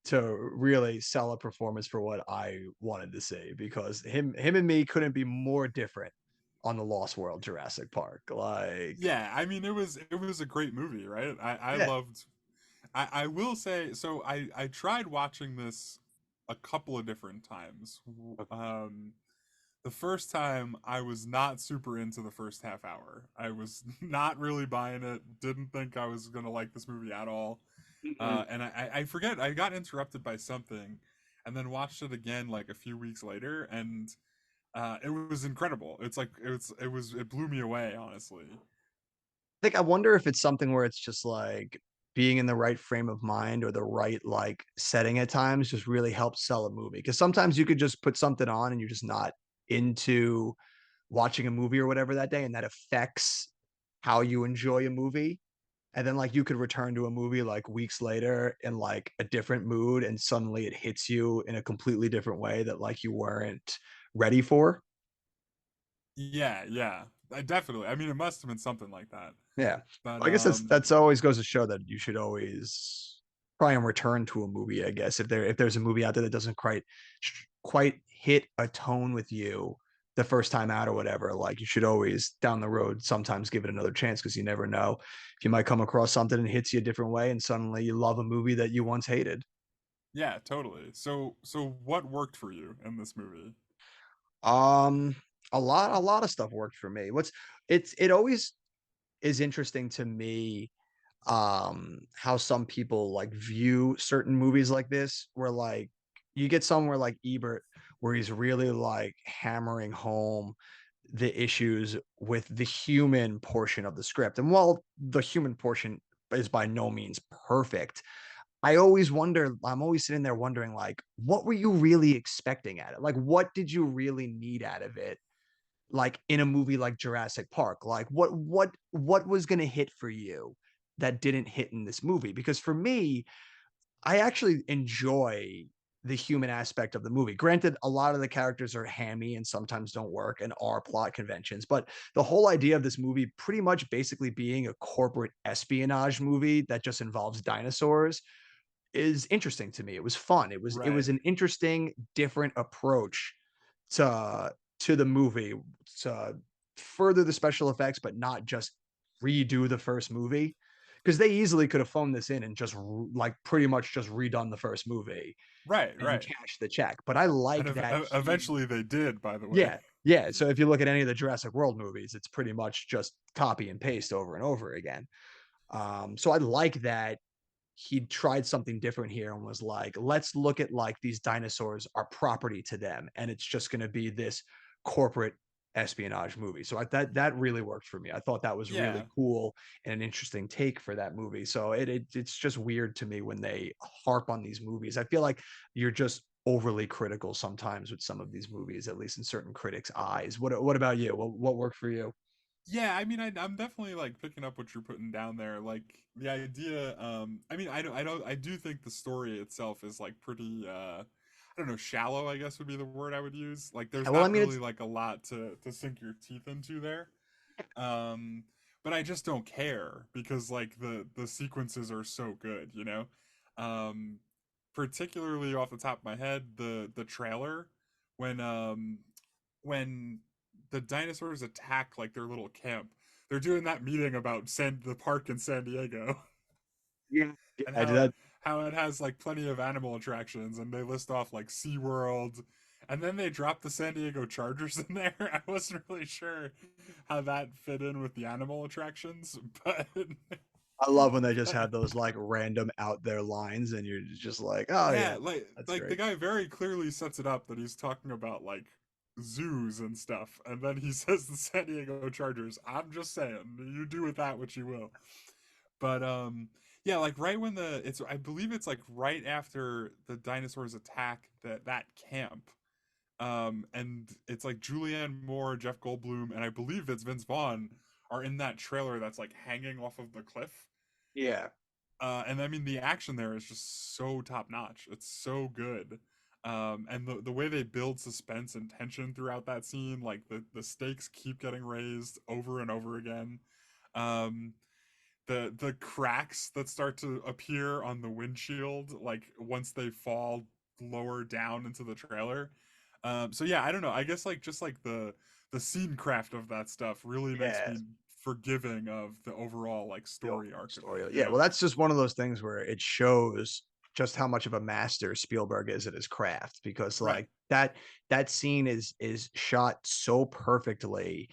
A: to really sell a performance for what I wanted to see because him and me couldn't be more different on the Lost World Jurassic Park. Like,
B: Yeah, I mean, it was a great movie, right? I
A: yeah,
B: loved. I will say so. I tried watching this a couple of different times. The first time I was not super into the first half hour. I was not really buying it. Didn't think I was gonna like this movie at all.
A: mhm.
B: And I forget I got interrupted by something, and then watched it again like a few weeks later, and it was incredible. It's like it blew me away, honestly.
A: Think I wonder if it's something where it's just like being in the right frame of mind or the right like setting at times just really helps sell a movie. Because sometimes you could just put something on and you're just not into watching a movie or whatever that day, and that affects how you enjoy a movie. And then like you could return to a movie like weeks later in like a different mood, and suddenly it hits you in a completely different way that like you weren't ready for.
B: Yeah, yeah, definitely. I mean, it must have been something like that.
A: Yeah.
B: But
A: I guess that's always goes to show that you should always try and return to a movie, I guess. If there's a movie out there that doesn't quite hit a tone with you the first time out or whatever, like you should always down the road sometimes give it another chance because you never know. If you might come across something and hits you a different way and suddenly you love a movie that you once hated.
B: yeah, totally. So what worked for you in this movie?
A: Um a lot of stuff worked for me. It always is interesting to me how some people like view certain movies like this where like you get somewhere like Ebert where he's really like hammering home the issues with the human portion of the script. And while the human portion is by no means perfect, I'm always sitting there wondering like what were you really expecting at it? Like what did you really need out of it? Like in a movie like Jurassic Park, like what was going to hit for you that didn't hit in this movie? Because for me, I actually enjoy the human aspect of the movie. Granted, a lot of the characters are hammy and sometimes don't work and are plot conventions, but the whole idea of this movie pretty much basically being a corporate espionage movie that just involves dinosaurs is interesting to me. It was fun. It was
B: Right.
A: an interesting, different approach to to the movie to further the special effects, but not just redo the first movie. Because they easily could have phoned this in and just like pretty much just redone the first movie
B: Right,
A: and
B: right.
A: cash the check. But I
B: And
A: like that he,
B: eventually they did, by the way.
A: yeah, yeah. So if you look at any of the Jurassic World movies, it's pretty much just copy and paste over and over again. So I like that he tried something different here and was like, let's look at like these dinosaurs are property to them, and it's just going to be this corporate espionage movie. So that really worked for me. I thought that was really
B: Yeah.
A: cool and an interesting take for that movie. So it's just weird to me when they harp on these movies. I feel like you're just overly critical sometimes with some of these movies, at least in certain critics' eyes. What about you? What worked for you?
B: Yeah, I mean, I'm definitely like picking up what you're putting down there. Like the idea, I mean, I do think the story itself is like pretty, I don't know, shallow, I guess would be the word I would use. Like there's
A: Well, I
B: not
A: mean,
B: really
A: it's
B: like a lot to sink your teeth into there. Um, but I just don't care because like the sequences are so good, you know? Um, Particularly off the top of my head, the trailer when when the dinosaurs attack like their little camp. They're doing that meeting about the park in San Diego
A: yeah,
B: and
A: yeah, that
B: how it has like plenty of animal attractions, and they list off like SeaWorld, and then they drop the San Diego Chargers in there. I wasn't really sure how that fit in with the animal attractions, but
A: I love when they just have those like random out there lines and you're just like, oh yeah,
B: yeah, like
A: that's
B: like the
A: great.
B: guy very clearly sets it up that he's talking about like zoos and stuff. And then he says the San Diego Chargers. I'm just saying, you do with that what you will. But yeah, like right when the it's I believe it's like right after the dinosaurs attack that camp. And it's like Julianne Moore, Jeff Goldblum, and I believe it's Vince Vaughn are in that trailer that's like hanging off of the cliff.
A: Yeah.
B: And I mean the action there is just so top notch. It's so good. And the way they build suspense and tension throughout that scene, like the stakes keep getting raised over and over again. Um, the cracks that start to appear on the windshield, like once they fall lower down into the trailer. So yeah, I don't know. I guess like just like the scene craft of that stuff really makes
A: Yeah.
B: me forgiving of the overall like
A: The
B: story arc of
A: story.
B: it.
A: Yeah, well, that's just one of those things where it shows just how much of a master Spielberg is at his craft because
B: Right.
A: like that scene is shot so perfectly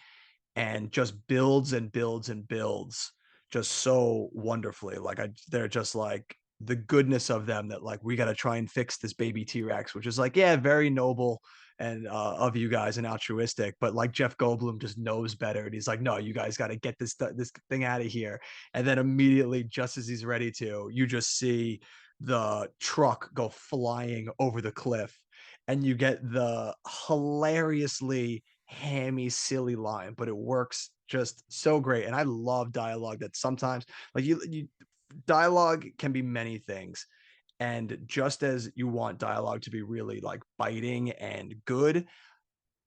A: and just builds and builds and builds just so wonderfully. Like they're just like the goodness of them that like we got to try and fix this baby T-Rex, which is like yeah, very noble and of you guys and altruistic, but like Jeff Goldblum just knows better and he's like, no, you guys got to get this thing out of here. And then immediately, just as he's ready to, you just see the truck go flying over the cliff, and you get the hilariously hammy, silly line, but it works just so great. And I love dialogue that sometimes like you dialogue can be many things. And just as you want dialogue to be really like biting and good,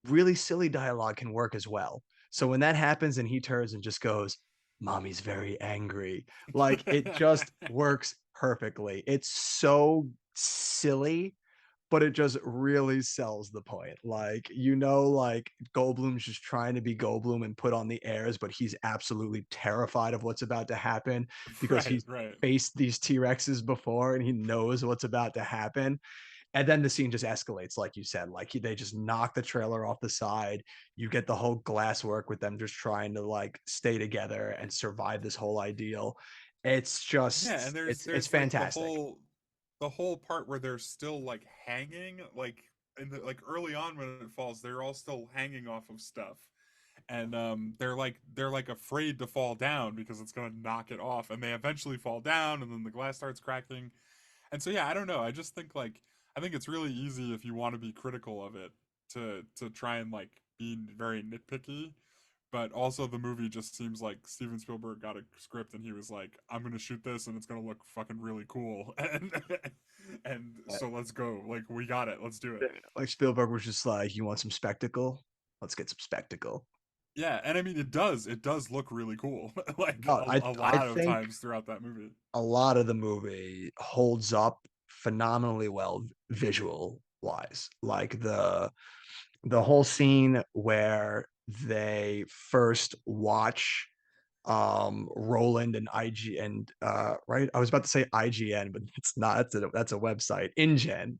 A: really silly dialogue can work as well. So when that happens and he turns and just goes, "Mommy's very angry," like it just works perfectly. It's so silly, but it just really sells the point. Like, like Goldblum's just trying to be Goldblum and put on the airs, but he's absolutely terrified of what's about to happen because
B: Right,
A: he's
B: right.
A: faced these T-Rexes before and he knows what's about to happen. And then the scene just escalates, like you said. Like they just knock the trailer off the side. You get the whole glass work with them just trying to like stay together and survive this whole ideal. It's
B: Yeah, and
A: just it's
B: there's like
A: fantastic.
B: the whole part where they're still like hanging, like in the like early on when it falls, they're all still hanging off of stuff. And they're like afraid to fall down because it's gonna knock it off, and they eventually fall down, and then the glass starts cracking. And so yeah, I don't know. I just think like I think it's really easy if you want to be critical of it to try and like be very nitpicky, but also the movie just seems like Steven Spielberg got a script and he was like, I'm gonna shoot this and it's gonna look fucking really cool. And so let's go. Like we got it. Let's do it.
A: Like Spielberg was just like, "You want some spectacle? Let's get some spectacle."
B: Yeah, and I mean it does look really cool. Like
A: No,
B: a
A: I
B: lot of
A: think
B: times throughout that movie.
A: a lot of the movie holds up phenomenally well visual wise. Like the whole scene where they first watch Roland and IG and right, I was about to say IGN, but it's not. That's a website. InGen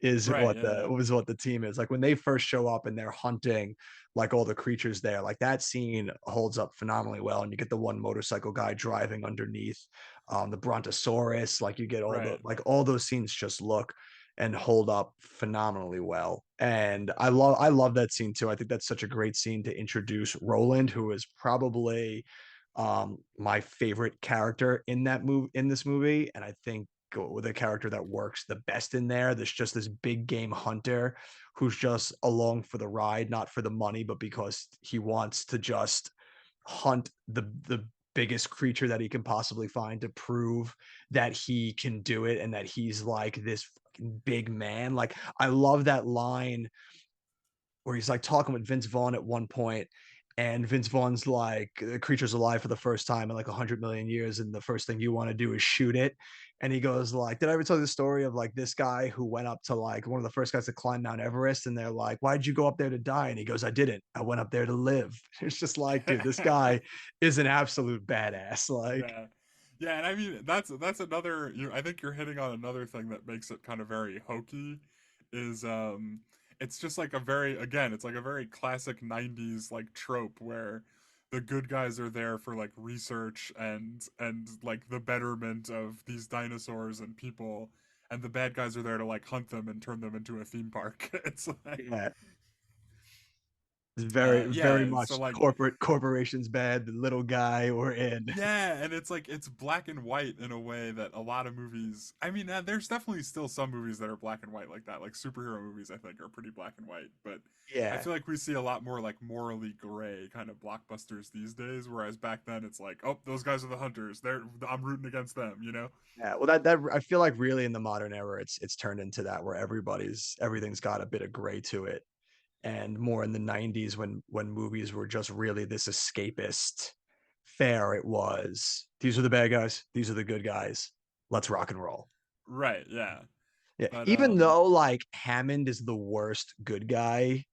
A: is
B: Right, yeah, yeah.
A: what the team is. Like when they first show up and they're hunting like all the creatures there, like that scene holds up phenomenally well. And you get the one motorcycle guy driving underneath the brontosaurus, like you get
B: Right.
A: all those scenes just look and hold up phenomenally well. And I love that scene too. I think that's such a great scene to introduce Roland, who is probably my favorite character in this movie. And I think with a character that works the best in there. There's just this big game hunter who's just along for the ride, not for the money, but because he wants to just hunt the biggest creature that he can possibly find to prove that he can do it and that he's like this fucking big man. Like I love that line where he's like talking with Vince Vaughn at one point, and Vince Vaughn's like, the creature's alive for the first time in like 100 million years, and the first thing you want to do is shoot it. And he goes like, "Did I ever tell you the story of like this guy who went up to like one of the first guys to climb Mount Everest?" And they're like, "Why'd you go up there to die?" And he goes, "I didn't. I went up there to live." It's just like, dude, this guy is an absolute badass. Like,
B: Yeah. Yeah, and I mean that's another I think you're hitting on another thing that makes it kind of very hokey is it's just like a very again, it's like a very classic 90s like trope where the good guys are there for like research and like the betterment of these dinosaurs and people, and the bad guys are there to like hunt them and turn them into a theme park. It's like
A: yeah, It's very
B: Yeah, so
A: much
B: like
A: corporations bad, the little guy we're in.
B: yeah, and it's like it's black and white in a way that a lot of movies. I mean, there's definitely still some movies that are black and white like that. Like superhero movies, I think are pretty black and white. But I
A: Yeah.
B: feel like we see a lot more like morally gray kind of blockbusters these days. Whereas back then, it's like, oh, those guys are the hunters. I'm rooting against them. You know?
A: Yeah, well, that I feel like really in the modern era, it's turned into that where everything's got a bit of gray to it, and more in the '90s when movies were just really this escapist fare. It was these are the bad guys, these are the good guys. Let's rock and roll.
B: Right. Yeah.
A: Yeah,
B: But
A: even though like Hammond is the worst good guy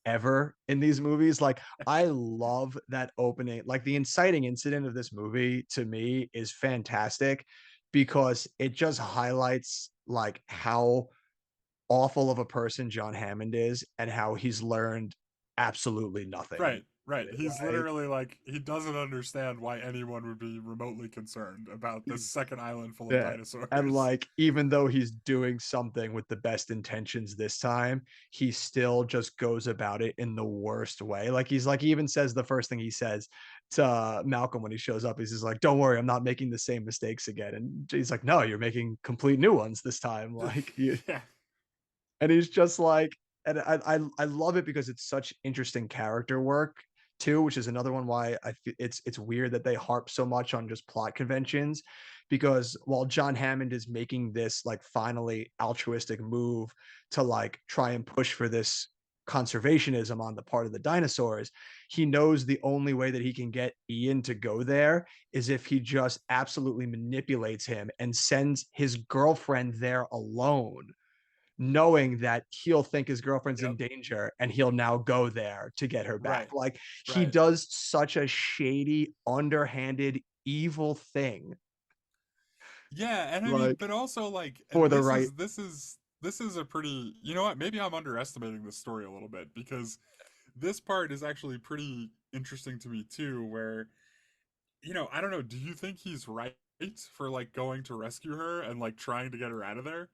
A: ever in these movies. Like, I love that opening. Like, the inciting incident of this movie to me is fantastic because it just highlights like how awful of a person John Hammond is and how he's learned absolutely nothing.
B: right. Right. He's
A: Right.
B: literally like he doesn't understand why anyone would be remotely concerned about this
A: He's
B: second island full of
A: Yeah. And
B: dinosaurs.
A: like, even though he's doing something with the best intentions this time, he still just goes about it in the worst way. Like, he even says the first thing he says to Malcolm when he shows up, he's just like, "Don't worry, I'm not making the same mistakes again." And he's like, "No, you're making complete new ones this time." Like, you
B: yeah.
A: and he's just like, and I love it because it's such interesting character work too, which is another one why I feel it's weird that they harp so much on just plot conventions, because while John Hammond is making this like finally altruistic move to like try and push for this conservationism on the part of the dinosaurs, he knows the only way that he can get Ian to go there is if he just absolutely manipulates him and sends his girlfriend there alone, knowing that he'll think his girlfriend's in
B: Yep.
A: danger and he'll now go there to get her back.
B: Right.
A: Like, he
B: Right.
A: does such a shady, underhanded, evil thing,
B: Yeah, and I mean,
A: like
B: but also like
A: for the
B: this
A: right.
B: is this is this is a pretty, you know what? Maybe I'm underestimating this story a little bit because this part is actually pretty interesting to me too, where I don't know, do you think he's right for like going to rescue her and like trying to get her out of there?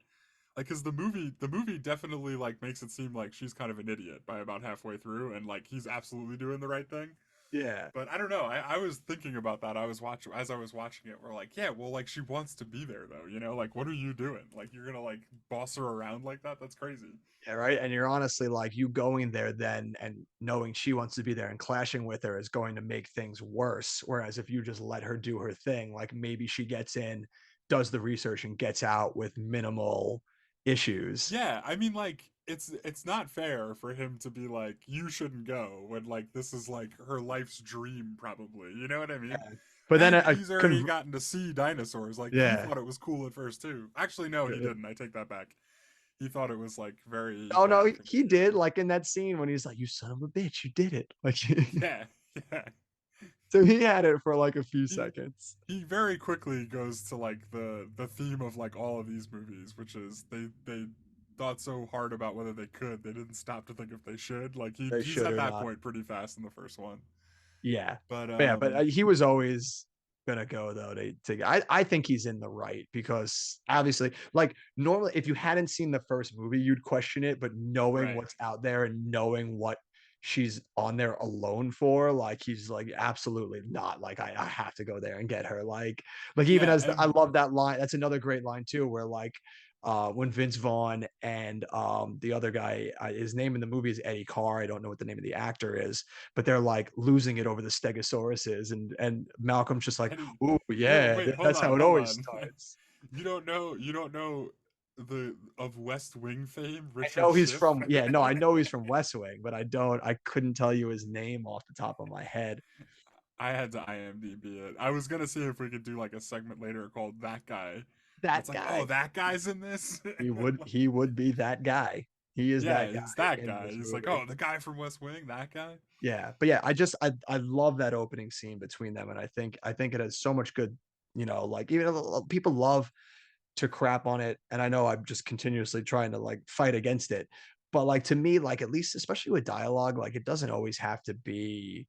B: Like cuz the movie definitely like makes it seem like she's kind of an idiot by about halfway through and like he's absolutely doing the right thing.
A: Yeah.
B: But I don't know. I was thinking about that. I was watching as I was watching it. We're like, yeah, well, like she wants to be there though. Like what are you doing? Like you're gonna like boss her around like that? That's crazy.
A: Yeah, right. And you're honestly like, you going there then and knowing she wants to be there and clashing with her is going to make things worse. Whereas if you just let her do her thing, like maybe she gets in, does the research, and gets out with minimal issues.
B: Yeah, I mean, like it's not fair for him to be like you shouldn't go when like this is like her life's dream probably. You know what I mean?
A: Yeah. But then
B: And he's already gotten to see dinosaurs. Like he
A: yeah.
B: thought it was cool at first too. Actually, no, he didn't. I take that back. He thought it was like very
A: Oh no,
B: bad
A: he,
B: from the
A: he did,
B: beginning.
A: like in that scene when he's like, "You son of a bitch, you did it!" Like,
B: Yeah, yeah.
A: so he had it for like a few
B: he
A: seconds.
B: he very quickly goes to like the theme of like all of these movies, which is they thought so hard about whether they could, they didn't stop to think if they should. Like
A: They
B: he's
A: should
B: at
A: or
B: that
A: not.
B: point pretty fast in the first one.
A: Yeah,
B: But
A: but he was always gonna go though. I think he's in the right because obviously, like normally, if you hadn't seen the first movie, you'd question it. But knowing
B: right.
A: what's out there and knowing what she's on there alone for, like he's like absolutely not. Like, I have to go there and get her. Like even
B: Yeah,
A: as I
B: and
A: love that line. That's another great line too, where like when Vince Vaughn and the other guy, his name in the movie is Eddie Carr. I don't know what the name of the actor is, but they're like losing it over the Stegosauruses, and Malcolm's just like,
B: Eddie,
A: "Oh
B: you don't
A: yeah,
B: wait, hold
A: that's
B: on,
A: how it
B: hold
A: always
B: on.
A: starts."
B: You don't know the of West Wing fame,
A: I
B: Richard
A: know he's
B: Schiff.
A: from Yeah, no, I know he's from West Wing, but I couldn't tell you his name off the top of my head.
B: I had to IMDb it. I was gonna see if we could do like a segment later called "That Guy."
A: That
B: It's like, oh,
A: guy,
B: that guy's in this.
A: he would be that guy. He is
B: Yeah,
A: that
B: he's
A: guy
B: that
A: in
B: guy.
A: this
B: He's like,
A: movie.
B: oh, the guy from West Wing, that guy.
A: Yeah, but yeah, I love that opening scene between them, and I think it has so much good. Like, even people love to crap on it, and I know I'm just continuously trying to like fight against it, but like to me, like at least especially with dialogue, like it doesn't always have to be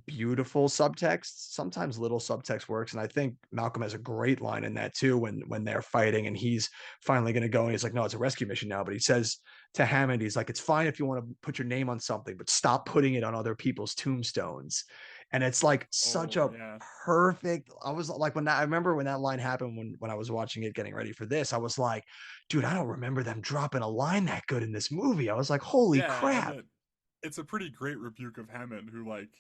A: beautiful subtext. Sometimes little subtext works, and I think Malcolm has a great line in that too when they're fighting and he's finally going to go and he's like, no, it's a rescue mission now. But he says to Hammond, he's like, it's fine if you want to put your name on something, but stop putting it on other people's tombstones. And it's like such
B: Oh
A: a
B: yeah.
A: perfect. I was like, when that, I remember when that line happened when I was watching it, getting ready for this, I was like, dude, I don't remember them dropping a line that good in this movie. I was like, holy
B: Yeah, and
A: crap.
B: it's a pretty great rebuke of Hammond, who like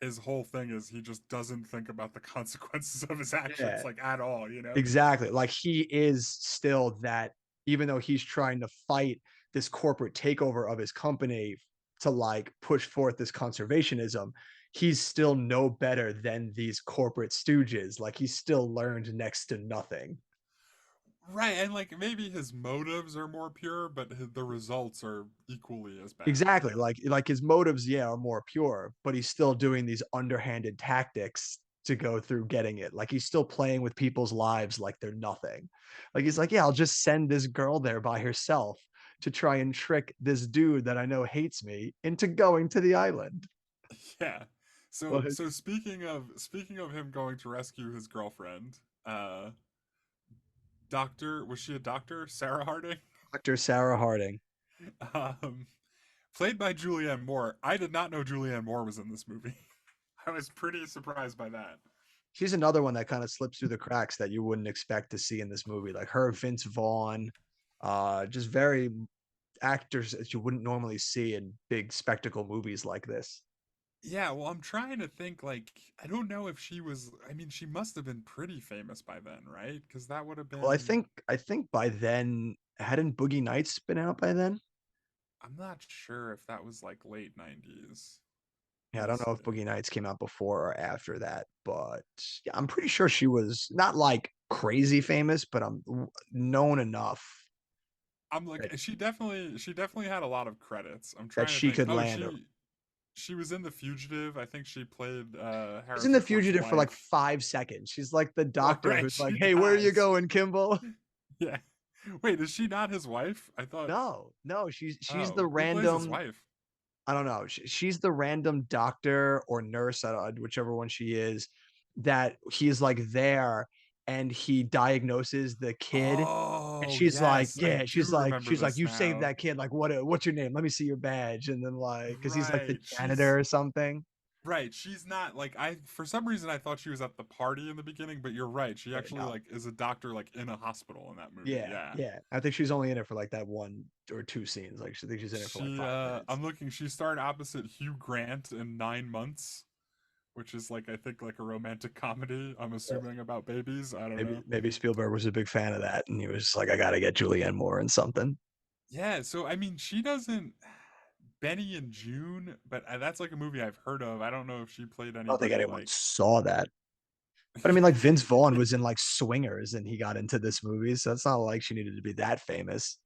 B: his whole thing is he just doesn't think about the consequences of his actions
A: Yeah.
B: like at all, you know?
A: Exactly. Like he is still that, even though he's trying to fight this corporate takeover of his company to like push forth this conservationism, he's still no better than these corporate stooges. Like he's still learned next to nothing.
B: Right, and like maybe his motives are more pure, but the results are equally as bad, you
A: Exactly.
B: know?
A: Like his motives, yeah, are more pure, but he's still doing these underhanded tactics to go through getting it. Like he's still playing with people's lives like they're nothing. Like he's like, yeah, I'll just send this girl there by herself to try and trick this dude that I know hates me into going to the island.
B: Yeah. So
A: Like
B: speaking of him going to rescue his girlfriend, Doctor, was she a doctor? Sarah Harding?
A: Dr. Sarah Harding.
B: Um Played by Julianne Moore. I did not know Julianne Moore was in this movie. I was pretty surprised by that.
A: She's another one that kind of slips through the cracks that you wouldn't expect to see in this movie. Like her, Vince Vaughn, just very actors that you wouldn't normally see in big spectacle movies like this.
B: Yeah, well, I'm trying to think. Like, I don't know if she was. I mean, she must have been pretty famous by then, right? Because that would have
A: Well, I
B: been.
A: think I think by then hadn't Boogie Nights been out by then?
B: I'm not sure if that was like late '90s.
A: Yeah,
B: Let
A: I
B: me
A: don't know
B: see.
A: if Boogie Nights came out before or after that, but yeah, I'm pretty sure she was not like crazy famous, but I'm known enough
B: I'm like,
A: that
B: she definitely had a lot of credits. I'm
A: that
B: trying to
A: she
B: think.
A: could
B: Oh,
A: land.
B: she was in The Fugitive. I think she played
A: She's in The
B: Harrison Ford's
A: Fugitive for like
B: wife.
A: 5 seconds. She's like the
B: Oh,
A: doctor
B: right,
A: who's like,
B: she
A: "Hey, where are you
B: dies.
A: going, Kimball?"
B: Yeah. Wait, is she not his wife? I thought.
A: No, no, she's the
B: Oh, who plays his
A: random.
B: wife?
A: I don't know. She's the random doctor or nurse, whichever one she is, that he's like there and he diagnoses the kid. And
B: Oh,
A: she's like,
B: yes, I
A: yeah,
B: do remember
A: she's like,
B: this
A: you saved
B: now.
A: that kid. Like, what's your name? Let me see your badge. And then like, because he's like the
B: Right,
A: janitor
B: she's
A: or something.
B: right. She's not like I. For some reason, I thought she was at the party in the beginning, but you're right. She
A: Yeah,
B: actually
A: no,
B: like is a doctor like in a hospital in that movie.
A: yeah,
B: Yeah.
A: yeah. I think she's only in it for like that one or two scenes. Like, I think she's in it for like 5 minutes.
B: I'm looking. She starred opposite Hugh Grant in 9 Months, which is like I think like a romantic comedy. I'm assuming about babies. I don't know.
A: Maybe Spielberg was a big fan of that, and he was just like, I got to get Julianne Moore in something.
B: Yeah, so I mean, she doesn't. Benny and June, but that's like a movie I've heard of. I don't know if she played
A: I don't think
B: anybody
A: anyone
B: like.
A: saw that. But I mean, like Vince Vaughn was in like Swingers, and he got into this movie, so it's not like she needed to be that famous.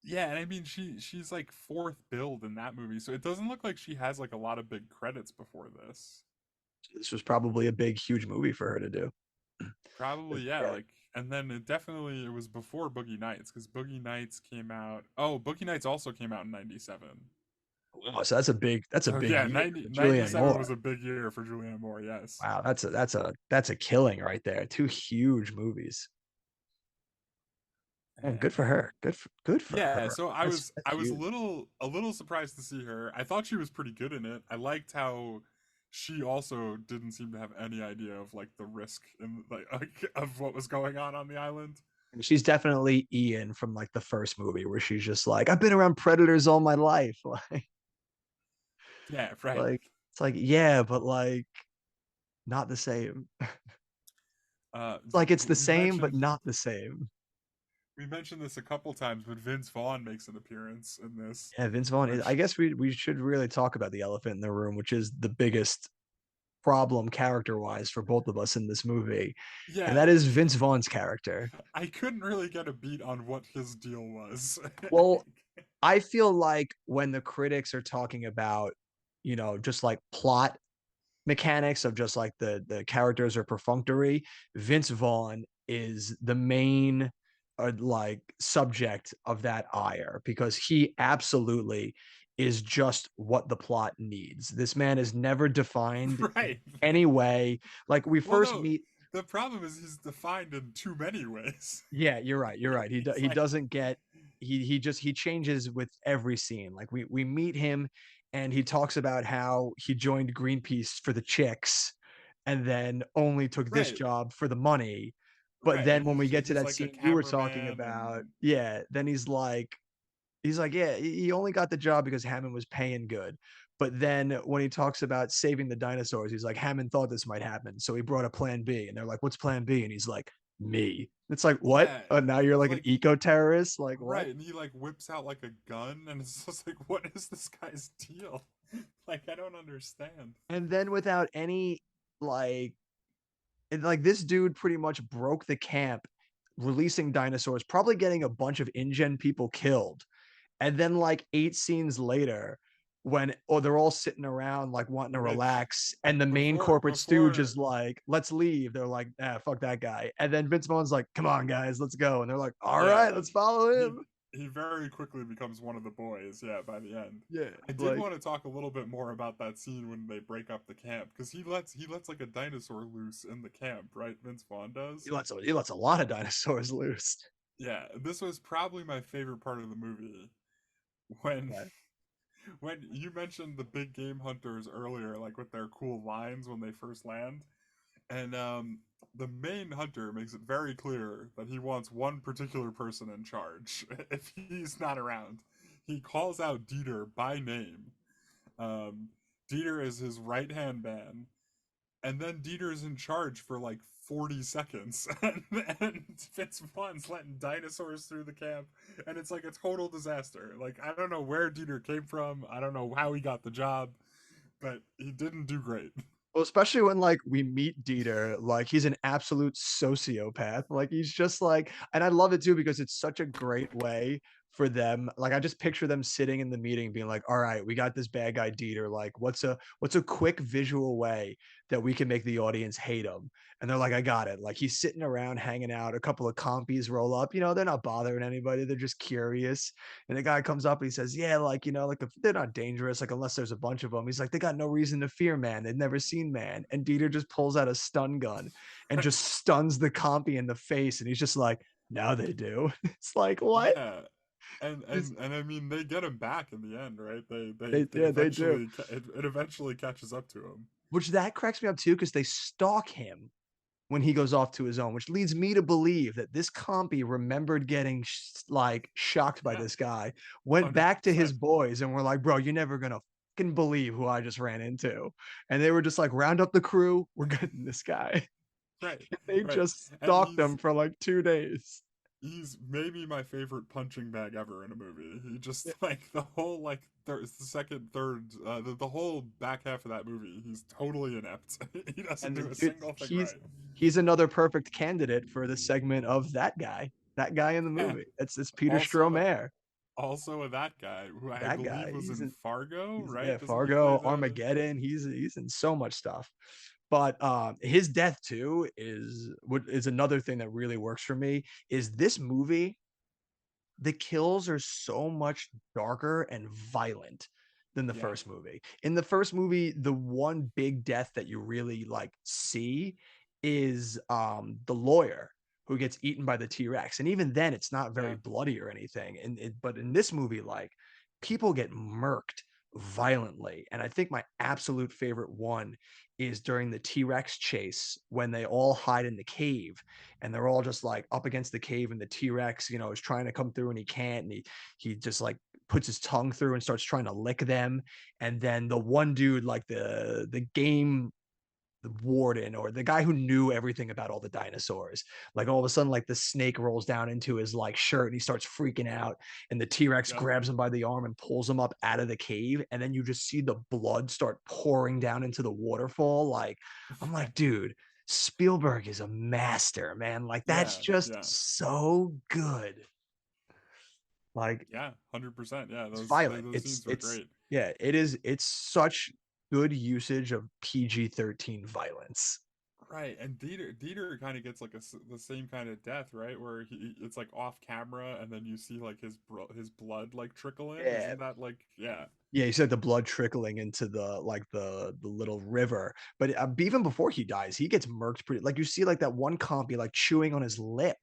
B: Yeah, and I mean she's like fourth billed in that movie, so it doesn't look like she has like a lot of big credits before this.
A: This was probably a big, huge movie for her to do.
B: Probably yeah,
A: Yeah.
B: like and then it was before Boogie Nights because Boogie Nights came out. Oh, Boogie Nights also came out in '97.
A: Wow, so that's a
B: So
A: big
B: yeah,
A: year
B: 90
A: for Julianne
B: 97 was
A: Moore.
B: a big year for Julianne Moore. Yes.
A: Wow, that's a killing right there. Two huge movies. Man, good for
B: And
A: her. Good for
B: yeah,
A: her.
B: so I was
A: That's
B: I was
A: huge.
B: a little surprised to see her. I thought she was pretty good in it. I liked how she also didn't seem to have any idea of like the risk and like of what was going on the island.
A: And she's definitely Ian from like the first movie where she's just like, I've been around predators all my life.
B: Yeah, right.
A: Like it's like, yeah, but like not the same. It's like it's the
B: We
A: same, but
B: mentioned
A: not the same.
B: we mentioned this a couple times, but Vince Vaughn makes an appearance in this,
A: Yeah, Vince Vaughn is, I
B: which
A: guess we should really talk about the elephant in the room, which is the biggest problem character wise for both of us in this movie. And
B: yeah,
A: that is Vince Vaughn's character.
B: I couldn't really get a beat on what his deal was.
A: Well, I feel like when the critics are talking about, just like plot mechanics of just like the characters are perfunctory, Vince Vaughn is the main like subject of that ire because he absolutely is just what the plot needs. This man is never defined in
B: Right.
A: any way. Like we
B: Well,
A: first
B: no,
A: meet.
B: the problem is he's defined in too many ways.
A: Yeah, you're right. You're right.
B: He's
A: He
B: like,
A: doesn't get he changes with every scene. Like we meet him and he talks about how he joined Greenpeace for the chicks and then only took this
B: right,
A: job for the money. But
B: right,
A: then
B: and
A: when we get to
B: he's
A: that
B: like a
A: scene you were talking
B: cameraman,
A: about,
B: and
A: yeah, then he's like, yeah, he only got the job because Hammond was paying good. But then when he talks about saving the dinosaurs, he's like, Hammond thought this might happen. So he brought a plan B. And they're like, what's plan B? And he's like, me. It's like, what?
B: yeah,
A: Now you're
B: he's
A: like an
B: like,
A: eco terrorist? Like, what?
B: right, and he like whips out like a gun, and it's just like, what is this guy's deal? Like, I don't understand.
A: And then without any, like, like this dude pretty much broke the camp releasing dinosaurs, probably getting a bunch of InGen people killed. And then like 8 scenes later, when they're all sitting around like wanting to
B: Which
A: relax, and the main corporate stooge
B: before
A: is like, "Let's leave." They're like, "Ah, fuck that guy." And then Vince Vaughn's like, "Come on, guys, let's go." And they're like, "All
B: yeah,
A: right, let's follow
B: he
A: him."
B: he very quickly becomes one of the boys. Yeah, by the end,
A: Yeah,
B: I did
A: like
B: want to talk a little bit more about that scene when they break up the camp because he lets like a dinosaur loose in the camp, right? Vince Vaughn does.
A: he lets a lot of dinosaurs loose.
B: Yeah, this was probably my favorite part of the movie when
A: Okay.
B: when you mentioned the big game hunters earlier, like with their cool lines when they first land. And the main hunter makes it very clear that he wants one particular person in charge. If he's not around, he calls out Dieter by name. Um, Dieter is his right hand man, and then Dieter is in charge for like 40 seconds, and Vince Vaughn's letting dinosaurs through the camp, and it's like a total disaster. Like, I don't know where Dieter came from, I don't know how he got the job, but he didn't do great.
A: Well, especially when like we meet Dieter, like he's an absolute sociopath. Like he's just like, and I love it too because it's such a great way for them. Like I just picture them sitting in the meeting being like, all right, we got this bad guy Dieter. Like, what's a quick visual way that we can make the audience hate him? And they're like, I got it. Like he's sitting around hanging out, a couple of compies roll up, they're not bothering anybody, they're just curious. And the guy comes up and he says, "Yeah, like like they're not dangerous, like unless there's a bunch of them." He's like, "They got no reason to fear man. They've never seen man." And Dieter just pulls out a stun gun and just stuns the compy in the face, and he's just like, "Now they do." It's like what?
B: Yeah, and
A: It's,
B: I mean they get him back in the end, right? They
A: yeah, they do.
B: eventually it eventually catches up to him.
A: Which that cracks me up too because they stalk him when he goes off to his own, which leads me to believe that this compy remembered getting like shocked by
B: Yeah,
A: this guy, went
B: hundred
A: back to his
B: percent.
A: boys, and were like, "Bro, you're never gonna fucking believe who I just ran into." And they were just like, "Round up the crew, we're getting this guy."
B: Right,
A: They
B: right,
A: just
B: and
A: stalked them for like 2 days.
B: he's maybe my favorite punching bag ever in a movie. He just like the whole like the second, third, the whole back half of that movie. He's totally inept. He doesn't
A: And
B: do
A: the
B: a
A: dude,
B: single thing right.
A: he's another perfect candidate for the segment of that guy in the
B: Yeah.
A: movie. It's Peter
B: Also,
A: Stromer.
B: also that guy who I
A: That
B: believe
A: guy,
B: was in Fargo,
A: he's
B: right?
A: yeah,
B: Doesn't he play
A: Fargo,
B: the?
A: Armageddon. He's in so much stuff. But his death too is another thing that really works for me. Is this movie, the kills are so much darker and violent than the
B: Yeah,
A: first movie. In the first movie, the one big death that you really like see is the lawyer who gets eaten by the T-Rex. And even then it's not very
B: yeah,
A: bloody or anything. But in this movie, like people get murked violently. And I think my absolute favorite one is during the T-Rex chase when they all hide in the cave and they're all just like up against the cave and the T-Rex, is trying to come through and he can't and he just like puts his tongue through and starts trying to lick them. And then the one dude, like the game the warden or the guy who knew everything about all the dinosaurs. Like all of a sudden, like the snake rolls down into his like shirt and he starts freaking out. And the T-Rex
B: yep.
A: grabs him by the arm and pulls him up out of the cave. And then you just see the blood start pouring down into the waterfall. Like, I'm like, dude, Spielberg is a master, man. Like, that's
B: Yeah,
A: just
B: yeah,
A: so good. Like,
B: yeah, 100%. Yeah,
A: it's violent.
B: those scenes were great.
A: It's such good usage of PG-13 violence.
B: Right, and Dieter kind of gets like the same kind of death, right? Where it's like off camera, and then you see like his blood like trickle in.
A: Yeah.
B: Isn't that like yeah?
A: Yeah, you said the blood trickling into the little river, but even before he dies, he gets murked pretty. Like you see, like that one comp be like chewing on his lip.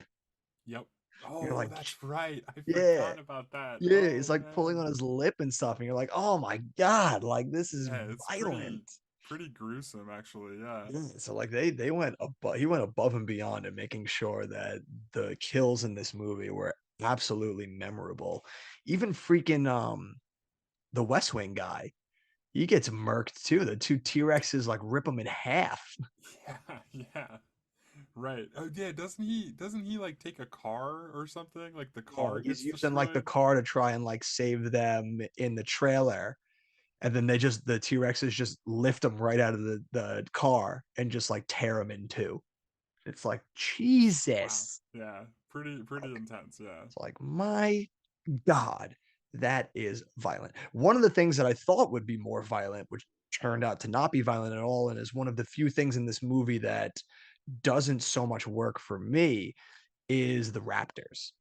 B: Yep.
A: You're
B: Oh,
A: like,
B: that's right. I
A: yeah,
B: forgot about that.
A: yeah. He's
B: Oh
A: like pulling
B: man.
A: on his lip and stuff, and you're like, oh my god, like this is
B: Yeah, it's
A: violent.
B: pretty gruesome actually. Yeah.
A: Yeah, so like they went above, he went above and beyond in making sure that the kills in this movie were absolutely memorable. Even freaking the West Wing guy, he gets murked too. The two T-Rexes like rip him in half.
B: Yeah, yeah. Right. Oh yeah, doesn't he like take a car or something? Like the
A: Oh,
B: car
A: he's
B: gets
A: using like the
B: destroyed?
A: car to try and like save them in the trailer. And then the T-Rexes just lift him right out of the car and just like tear him in two. It's like
B: Wow.
A: Jesus.
B: Yeah. Pretty intense, yeah.
A: It's like my God, that is violent. One of the things that I thought would be more violent, which turned out to not be violent at all, and is one of the few things in this movie that doesn't so much work for me, is the Raptors.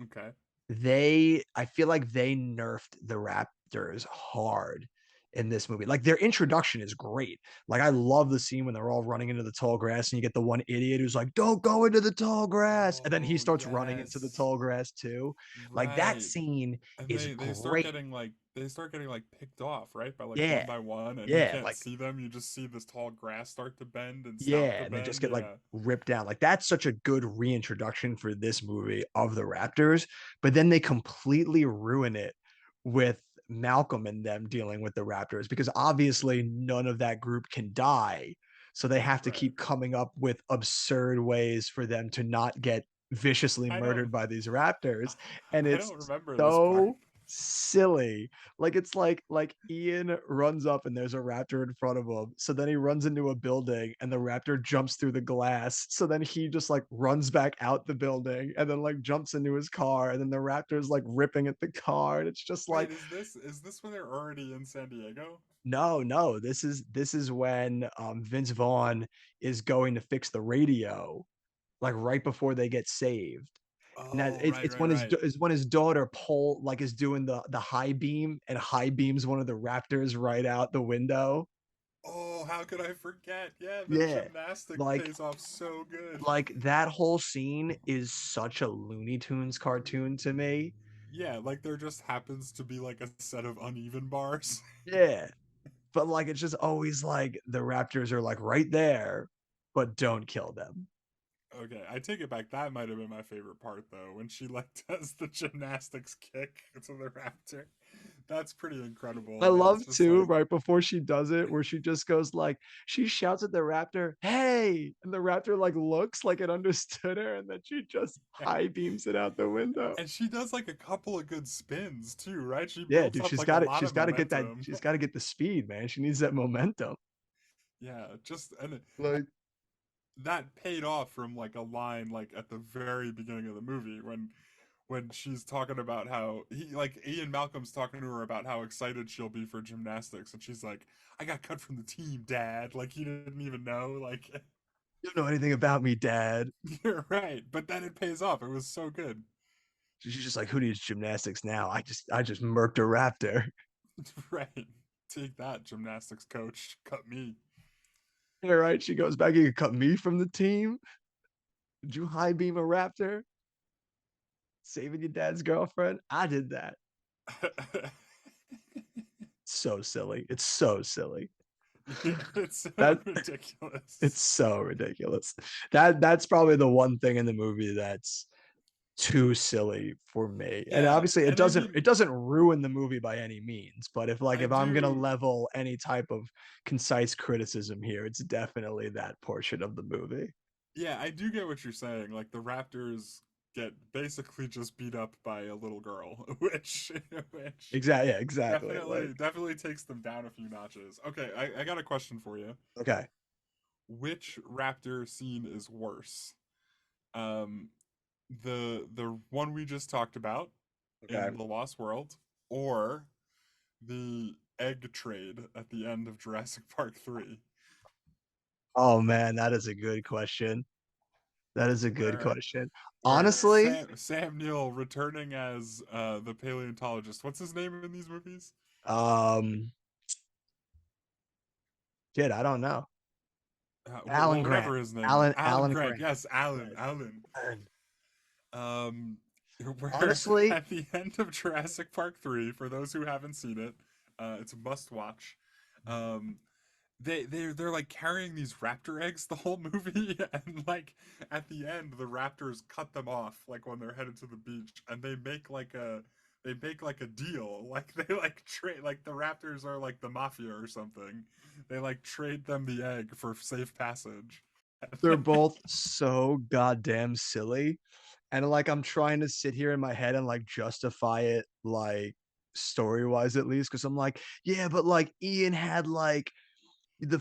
B: Okay.
A: I feel like they nerfed the Raptors hard in this movie. Like their introduction is great. Like I love the scene when they're all running into the tall grass and you get the one idiot who's like, "Don't go into the tall grass." And then he
B: Oh,
A: starts running into the
B: yes.
A: tall grass too. Like that
B: Right.
A: scene
B: And
A: is great.
B: they start getting like picked off, right?
A: Yeah.
B: By one, and you
A: Yeah,
B: can't
A: like
B: see them. You just see this tall grass start to bend and stop
A: yeah,
B: to
A: and they just
B: bend.
A: get like
B: Yeah.
A: ripped down. Like that's such a good reintroduction for this movie of the Raptors, but then they completely ruin it with Malcolm and them dealing with the Raptors because obviously none of that group can die. So they have to
B: Right.
A: keep coming up with absurd ways for them to not get viciously
B: I don't
A: murdered by these Raptors. And
B: I
A: it's
B: don't remember this part.
A: so silly. Like it's like Ian runs up and there's a raptor in front of him. So then he runs into a building and the raptor jumps through the glass. So then he just like runs back out the building and then like jumps into his car and then the raptor's like ripping at the car and it's just like
B: Wait, is this when they're already in San Diego?
A: no, this is when Vince Vaughn is going to fix the radio like right before they get saved. And that
B: Oh, right,
A: it's
B: right,
A: when
B: right.
A: his daughter Pole like is doing the high beam and high beams one of the raptors right out the window.
B: Oh, how could I forget? Yeah, the
A: Yeah.
B: gymnastic
A: Like
B: pays off so good.
A: that whole scene is such a Looney Tunes cartoon to me.
B: Yeah, like there just happens to be like a set of uneven bars.
A: Yeah. But like it's just always like the raptors are like right there, but don't kill them.
B: Okay, I take it back. That might have been my favorite part though, when she like does the gymnastics kick to the raptor. That's pretty
A: I
B: incredible. And it's
A: love
B: just
A: too,
B: like,
A: right before she does it, where she just goes like, she shouts at the raptor, "Hey!" And the raptor like looks like it understood her, and then she just
B: yeah.
A: high beams it out the window.
B: And she does like a couple of good spins too, right? She
A: Yeah,
B: builds
A: dude,
B: up like a lot
A: She's
B: of
A: got to get that.
B: momentum.
A: She's got to get the speed, man. She needs that momentum.
B: Yeah, just and
A: Like,
B: that paid off from like a line like at the very beginning of the movie when she's talking about how he like Ian Malcolm's talking to her about how excited she'll be for gymnastics and she's like, I got cut from the team, dad. Like he didn't even know. Like
A: you don't know anything about me, Dad.
B: you're right. But then it pays off. It was so good.
A: She's just like, who needs gymnastics now? I just murked a raptor.
B: Right. Take that, gymnastics coach. Cut me.
A: All right, she goes back. You can cut me from the team. Did you high beam a raptor? Saving your dad's girlfriend? I did that. So silly. It's so silly.
B: It's so
A: That
B: ridiculous.
A: it's so ridiculous. That's probably the one thing in the movie that's too silly for me. And
B: Yeah.
A: obviously
B: And I mean,
A: it doesn't ruin the movie by any means, but
B: I
A: if I'm going to
B: do.
A: level any type of concise criticism here, it's definitely that portion of the movie.
B: Yeah, I do get what you're saying. Like the Raptors get basically just beat up by a little girl, which
A: Exactly. Yeah, exactly. Like
B: definitely takes them down a few notches. Okay, I got a question for you.
A: okay.
B: Which Raptor scene is worse? Um, the one we just talked about
A: Okay.
B: in The Lost World, or the egg trade at the end of Jurassic Park 3?
A: Oh man, that is a good question. That is a good
B: where
A: question. Honestly,
B: Sam Neill returning as the paleontologist. What's his name in these movies?
A: um, shit, I don't know. Alan
B: Well,
A: Grant.
B: whatever his name is, Alan
A: Alan
B: Grant.
A: Grant.
B: Yes, Alan.
A: Yes.
B: Alan. Um, where
A: Honestly,
B: at the end of Jurassic Park 3, for those who haven't seen it, it's a must watch. Um, they're like carrying these raptor eggs the whole movie, and like at the end the raptors cut them off like when they're headed to the beach, and they make like a deal, like they like trade, like the raptors are like the mafia or something. They like trade them the egg for safe passage.
A: they're both so goddamn silly. And like I'm trying to sit here in my head and like justify it like story wise at least because I'm like, yeah, but like Ian had like the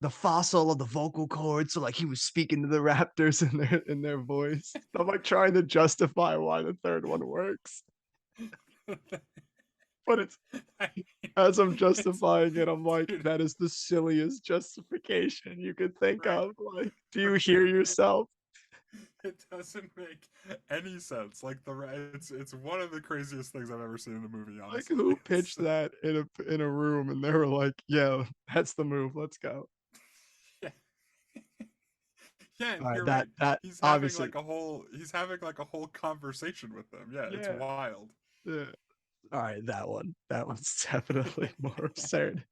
A: the fossil of the vocal cords, so like he was speaking to the raptors in their voice. I'm like trying to justify why the third one works, but it's as I'm
B: It's
A: justifying it, I'm like,
B: dude,
A: that is the silliest justification you could think
B: right,
A: of. Like, do you
B: right.
A: hear yourself?
B: It doesn't make any sense. Like it's one of the craziest things I've ever seen in a movie.
A: Like,
B: Honestly,
A: who
B: it's
A: pitched that in a room and they were like, yeah, that's the move. Let's go.
B: yeah, yeah.
A: All right,
B: You're right.
A: that obviously,
B: He's having like a whole conversation with them. Yeah, it's
A: yeah,
B: wild.
A: yeah. All right, that one's definitely more absurd.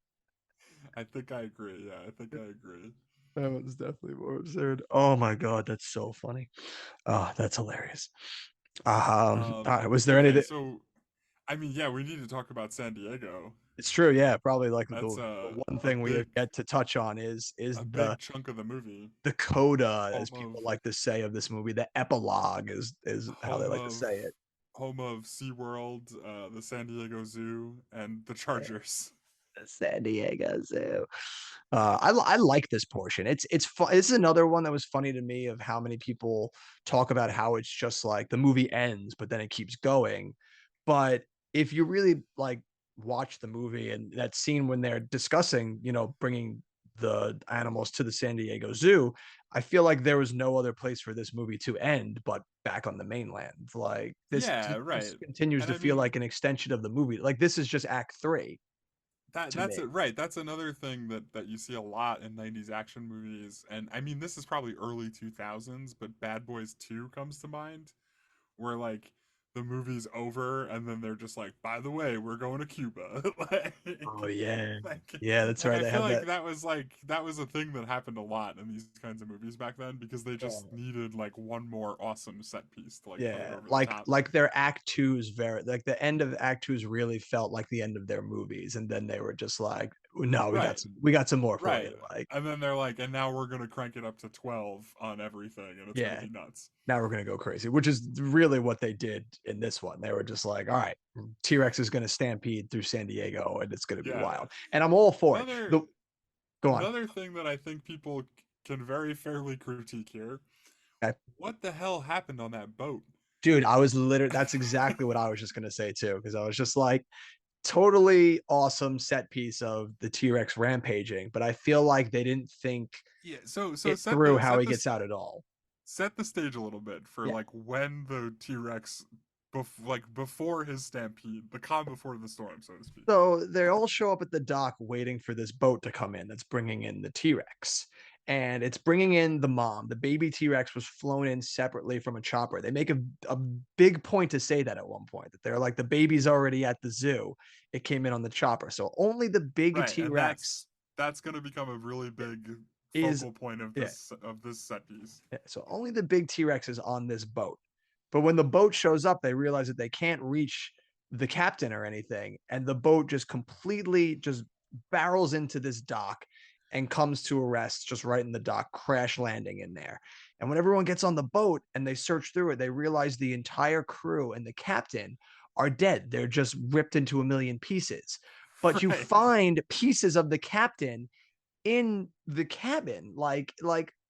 B: I think I agree. Yeah, I think I agree.
A: That one's definitely more absurd. Oh my god, that's so funny. Oh, that's hilarious. All right, was there
B: Okay,
A: anything?
B: so I mean, yeah, we need to talk about San Diego.
A: It's true, yeah. Probably like
B: That's
A: the one
B: a
A: thing we have yet to touch on is
B: big chunk of the movie.
A: the coda, as
B: Home
A: people
B: of
A: like to say, of this movie. The epilogue is how they
B: home
A: like to say
B: of
A: it.
B: home of SeaWorld, the San Diego Zoo, and the Chargers.
A: San Diego Zoo. I like this portion. It's fun. This is another one that was funny to me of how many people talk about how it's just like the movie ends, but then it keeps going. But if you really like watch the movie and that scene when they're discussing, bringing the animals to the San Diego Zoo, I feel like there was no other place for this movie to end but back on the mainland. Like
B: Yeah,
A: this
B: right.
A: continues
B: And
A: to
B: I
A: feel
B: mean,
A: like an extension of the movie. Like this is just Act Three to
B: that's it,
A: me.
B: right. That's another thing that you see a lot in 90s action movies. And I mean, this is probably early 2000s, but Bad Boys 2 comes to mind, where like the movie's over and then they're just like, by the way, we're going to Cuba.
A: Oh yeah.
B: like
A: Yeah, that's
B: like
A: right.
B: I
A: They
B: feel
A: have that.
B: like that was a thing that happened a lot in these kinds of movies back then, because they just
A: Oh,
B: needed like one more awesome set piece to like put it
A: yeah.
B: over the top.
A: Like their act twos very like the end of act twos really felt like the end of their movies. And then they were just like, no,
B: Right.
A: we got some more for you.
B: Right.
A: Like,
B: And then they're like, and now we're gonna crank it up to 12 on everything, and it's gonna
A: yeah,
B: be nuts.
A: now we're gonna go crazy, which is really what they did in this one. They were just like, all right, T-Rex is gonna stampede through San Diego and it's gonna be
B: Yeah.
A: wild. And I'm all for it.
B: Another
A: The Go on.
B: another thing that I think people can very fairly critique here.
A: Okay.
B: What the hell happened on that boat?
A: Dude, I was literally that's exactly what I was just gonna say too, because I was just like, totally awesome set piece of the T-Rex rampaging, but I feel like they didn't think
B: Yeah, so
A: it through how he gets out at all.
B: set the stage a little bit for
A: Yeah.
B: like when the T-Rex like before his stampede, the calm before the storm, so to speak.
A: So they all show up at the dock waiting for this boat to come in that's bringing in the T-Rex. And it's bringing in the mom. The baby T-Rex was flown in separately from a chopper. They make a big point to say that at one point, that they're like, the baby's already at the zoo. It came in on the chopper. So only the big
B: Right, and
A: T-Rex
B: that's going to become a really big
A: is,
B: focal point
A: yeah,
B: of this set piece.
A: yeah. So only the big T-Rex is on this boat. But when the boat shows up, they realize that they can't reach the captain or anything. And the boat just completely just barrels into this dock and comes to a rest just right in the dock, crash landing in there. And when everyone gets on the boat and they search through it, they realize the entire crew and the captain are dead. They're just ripped into a million pieces. But you
B: Right.
A: find pieces of the captain in the cabin, like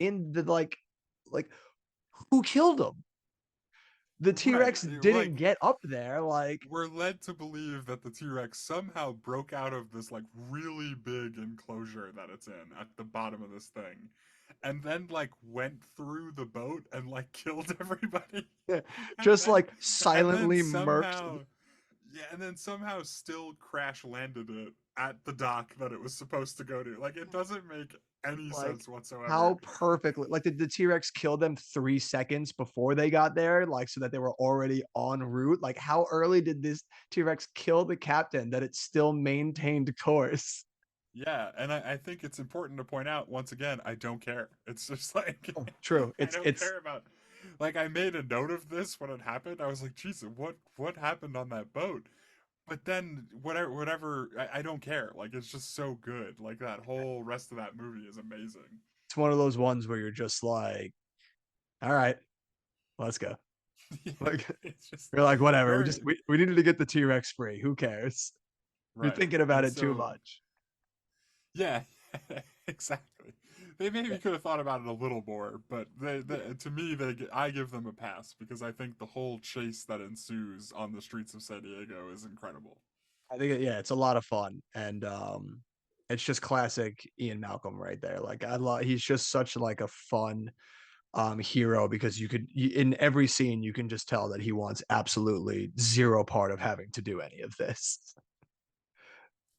A: in the like who killed him? the
B: Right.
A: T-Rex didn't
B: Like
A: get up there. Like,
B: we're led to believe that the T-Rex somehow broke out of this like really big enclosure that it's in at the bottom of this thing and then like went through the boat and like killed everybody. and
A: just
B: then
A: like
B: and then
A: silently murked.
B: somehow yeah, and then somehow still crash landed it at the dock that it was supposed to go to. Like it doesn't make any
A: Like,
B: sense whatsoever.
A: how perfectly, like, did the T-Rex kill them 3 seconds before they got there, like, so that they were already en route? Like, how early did this T-Rex kill the captain that it still maintained course?
B: Yeah, and I think it's important to point out once again, I don't care. It's just like
A: Oh, true.
B: I
A: It's
B: don't
A: it's
B: care about like I made a note of this when it happened. I was like, Jesus, what happened on that boat? But then whatever I don't care. Like it's just so good. Like that whole rest of that movie is amazing.
A: it's one of those ones where you're just like, all right, let's go.
B: Yeah,
A: Like,
B: it's just
A: you're like, whatever. We
B: very
A: just we needed to get the T-Rex free. Who cares? You're
B: right.
A: thinking about
B: And
A: it too
B: so
A: much.
B: yeah, exactly. They maybe could have thought about it a little more, but to me, I give them a pass because I think the whole chase that ensues on the streets of San Diego is incredible.
A: I think yeah, it's a lot of fun, and it's just classic Ian Malcolm right there. Like, I love, he's just such like a fun hero, because in every scene you can just tell that he wants absolutely zero part of having to do any of this.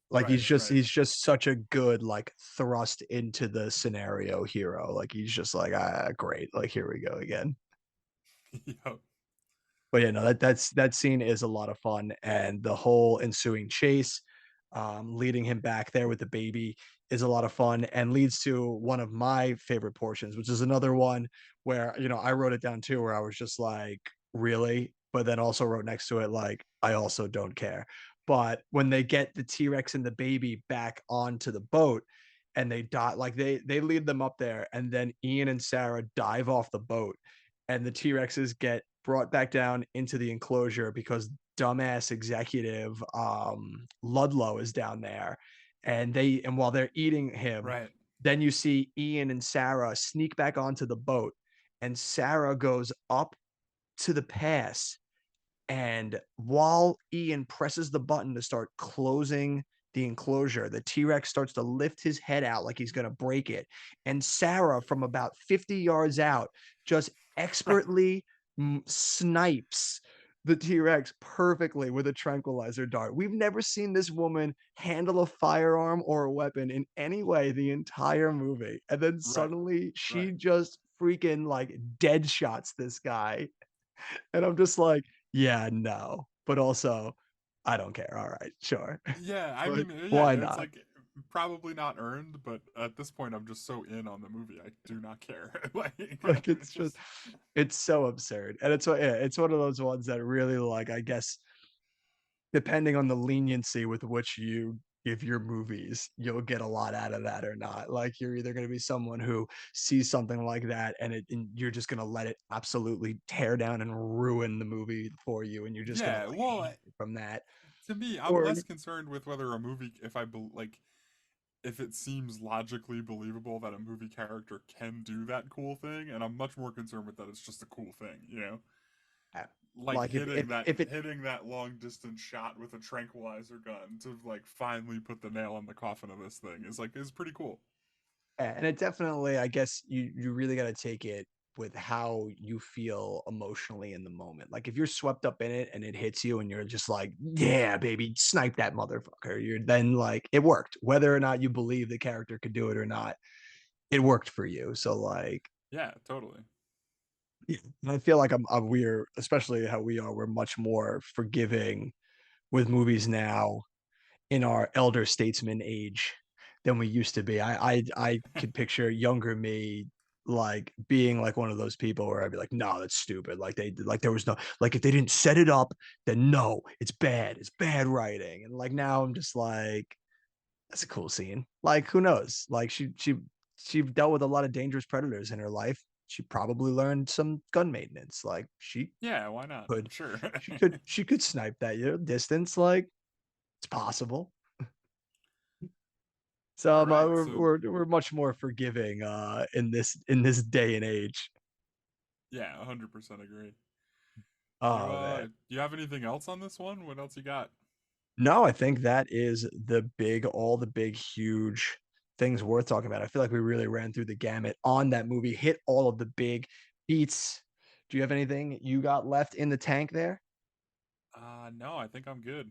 A: Like,
B: Right, right.
A: he's just such a good like thrust into the scenario hero. Like, he's just like, ah, great, like, here we go again.
B: Yep.
A: But yeah, no, that scene is a lot of fun, and the whole ensuing chase, leading him back there with the baby, is a lot of fun, and leads to one of my favorite portions, which is another one where, I wrote it down too, where I was just like, really, but then also wrote next to it like, I also don't care. But when they get the T-Rex and the baby back onto the boat, and they dot like they lead them up there, and then Ian and Sarah dive off the boat, and the T-Rexes get brought back down into the enclosure because dumbass executive Ludlow is down there, and while they're eating him,
B: Right.
A: then you see Ian and Sarah sneak back onto the boat, and Sarah goes up to the pass, and while Ian presses the button to start closing the enclosure, the T-Rex starts to lift his head out like he's going to break it. And Sarah, from about 50 yards out, just
B: Right.
A: expertly snipes the T-Rex perfectly with a tranquilizer dart. We've never seen this woman handle a firearm or a weapon in any way the entire movie. And then
B: Right.
A: suddenly she
B: Right.
A: just freaking like dead shots this guy. And I'm just like, yeah, no. But also, I don't care. All right, sure.
B: Yeah, I
A: Like,
B: mean, yeah,
A: why
B: it's
A: not?
B: like probably not earned, but at this point, I'm just so in on the movie, I do not care. Like,
A: Like,
B: it's
A: it's just,
B: just
A: it's so absurd. And yeah, it's one of those ones that really, like, I guess, depending on the leniency with which you give your movies, you'll get a lot out of that or not. Like, you're either going to be someone who sees something like that, and you're just going to let it absolutely tear down and ruin the movie for you, and you're just going to
B: yeah.
A: like
B: Well,
A: hate it from that.
B: to me, I'm
A: Or
B: less concerned with whether a movie, if like, if it seems logically believable that a movie character can do that cool thing, and I'm much more concerned with that it's just a cool thing, you know?
A: uh,
B: Like
A: like, if it
B: hitting that long distance shot with a tranquilizer gun to like finally put the nail in the coffin of this thing is pretty cool.
A: and it definitely, I guess, you really got to take it with how you feel emotionally in the moment. Like, if you're swept up in it and it hits you and you're just like, yeah, baby, snipe that motherfucker, you're then like, it worked. Whether or not you believe the character could do it or not, it worked for you. So like,
B: Yeah, totally.
A: yeah. And I feel like we're, especially how we are, we're much more forgiving with movies now in our elder statesman age than we used to be. I could picture younger me like being like one of those people where I'd be like, no, that's stupid. Like, there was no, like, if they didn't set it up, then no, it's bad. It's bad writing. And like, now I'm just like, that's a cool scene. Like, who knows? Like, she dealt with a lot of dangerous predators in her life. She probably learned some gun maintenance. Like,
B: Yeah, why not?
A: could
B: Sure.
A: she could snipe that, distance. Like, it's possible. So
B: All right. So
A: we're much more forgiving in this day and age.
B: yeah, 100% agree.
A: Oh man.
B: You have anything else on this one? What else you got?
A: No, I think that is all the big, huge things worth talking about. I feel like we really ran through the gamut on that movie, hit all of the big beats. Do you have anything you got left in the tank there?
B: No, I think I'm good.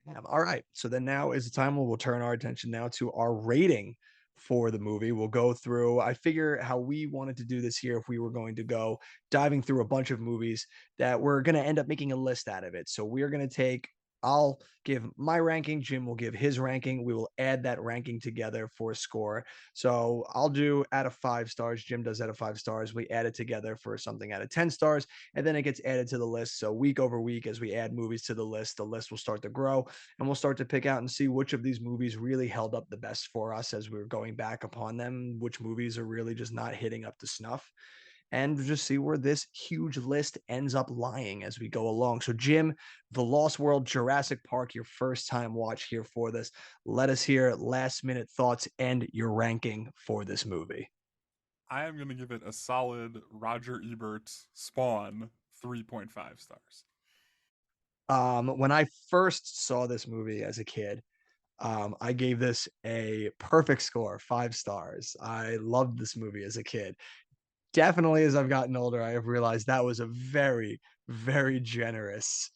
A: Yeah, all right. So then now is the time when we'll turn our attention now to our rating for the movie. We'll go through, I figure how we wanted to do this here if we were going to go diving through a bunch of movies that we're going to end up making a list out of it. So we're going to take, I'll give my ranking, Jim will give his ranking. We will add that ranking together for a score. So I'll do out of 5 stars. Jim does out of 5 stars. We add it together for something out of 10 stars, and then it gets added to the list. So week over week, as we add movies to the list will start to grow, and we'll start to pick out and see which of these movies really held up the best for us as we were going back upon them, which movies are really just not hitting up to snuff, and just see where this huge list ends up lying as we go along. So, Jim, The Lost World, Jurassic Park, your first time watch here for this. Let us hear last minute thoughts and your ranking for this movie.
B: I am gonna give it a solid Roger Ebert Spawn 3.5 stars.
A: When I first saw this movie as a kid, I gave this a perfect score, 5 stars. I loved this movie as a kid. Definitely as I've gotten older, I have realized that was a very, very generous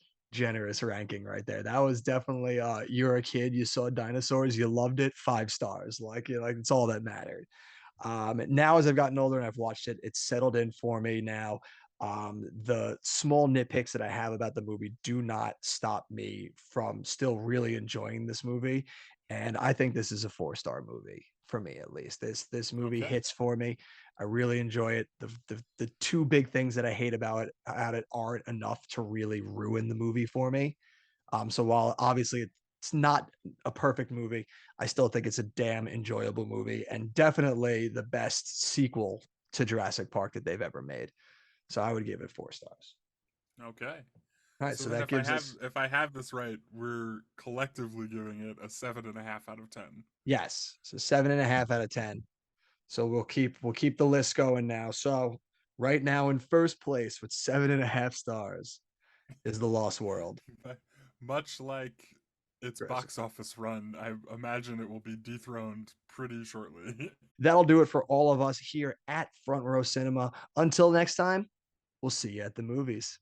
A: ranking right there. That was definitely you're a kid, you saw dinosaurs, you loved it, 5 stars. Like it's all that mattered. Now as I've gotten older and I've watched it, it's settled in for me now. The small nitpicks that I have about the movie do not stop me from still really enjoying this movie. And I think this is a 4 star movie for me, at least. This movie
B: Okay.
A: hits for me. I really enjoy it. The two big things that I hate about it aren't enough to really ruin the movie for me. So while obviously it's not a perfect movie, I still think it's a damn enjoyable movie and definitely the best sequel to Jurassic Park that they've ever made. So I would give it 4 stars.
B: Okay.
A: All right,
B: So
A: so
B: then
A: that gives us
B: if I have this right, we're collectively giving it a 7.5 out of 10.
A: yes, so 7.5 out of 10. So we'll keep the list going now. So right now in first place with 7.5 stars is The Lost World.
B: Much like its
A: Jurassic
B: box office run, I imagine it will be dethroned pretty shortly.
A: That'll do it for all of us here at Front Row Cinema. Until next time, we'll see you at the movies.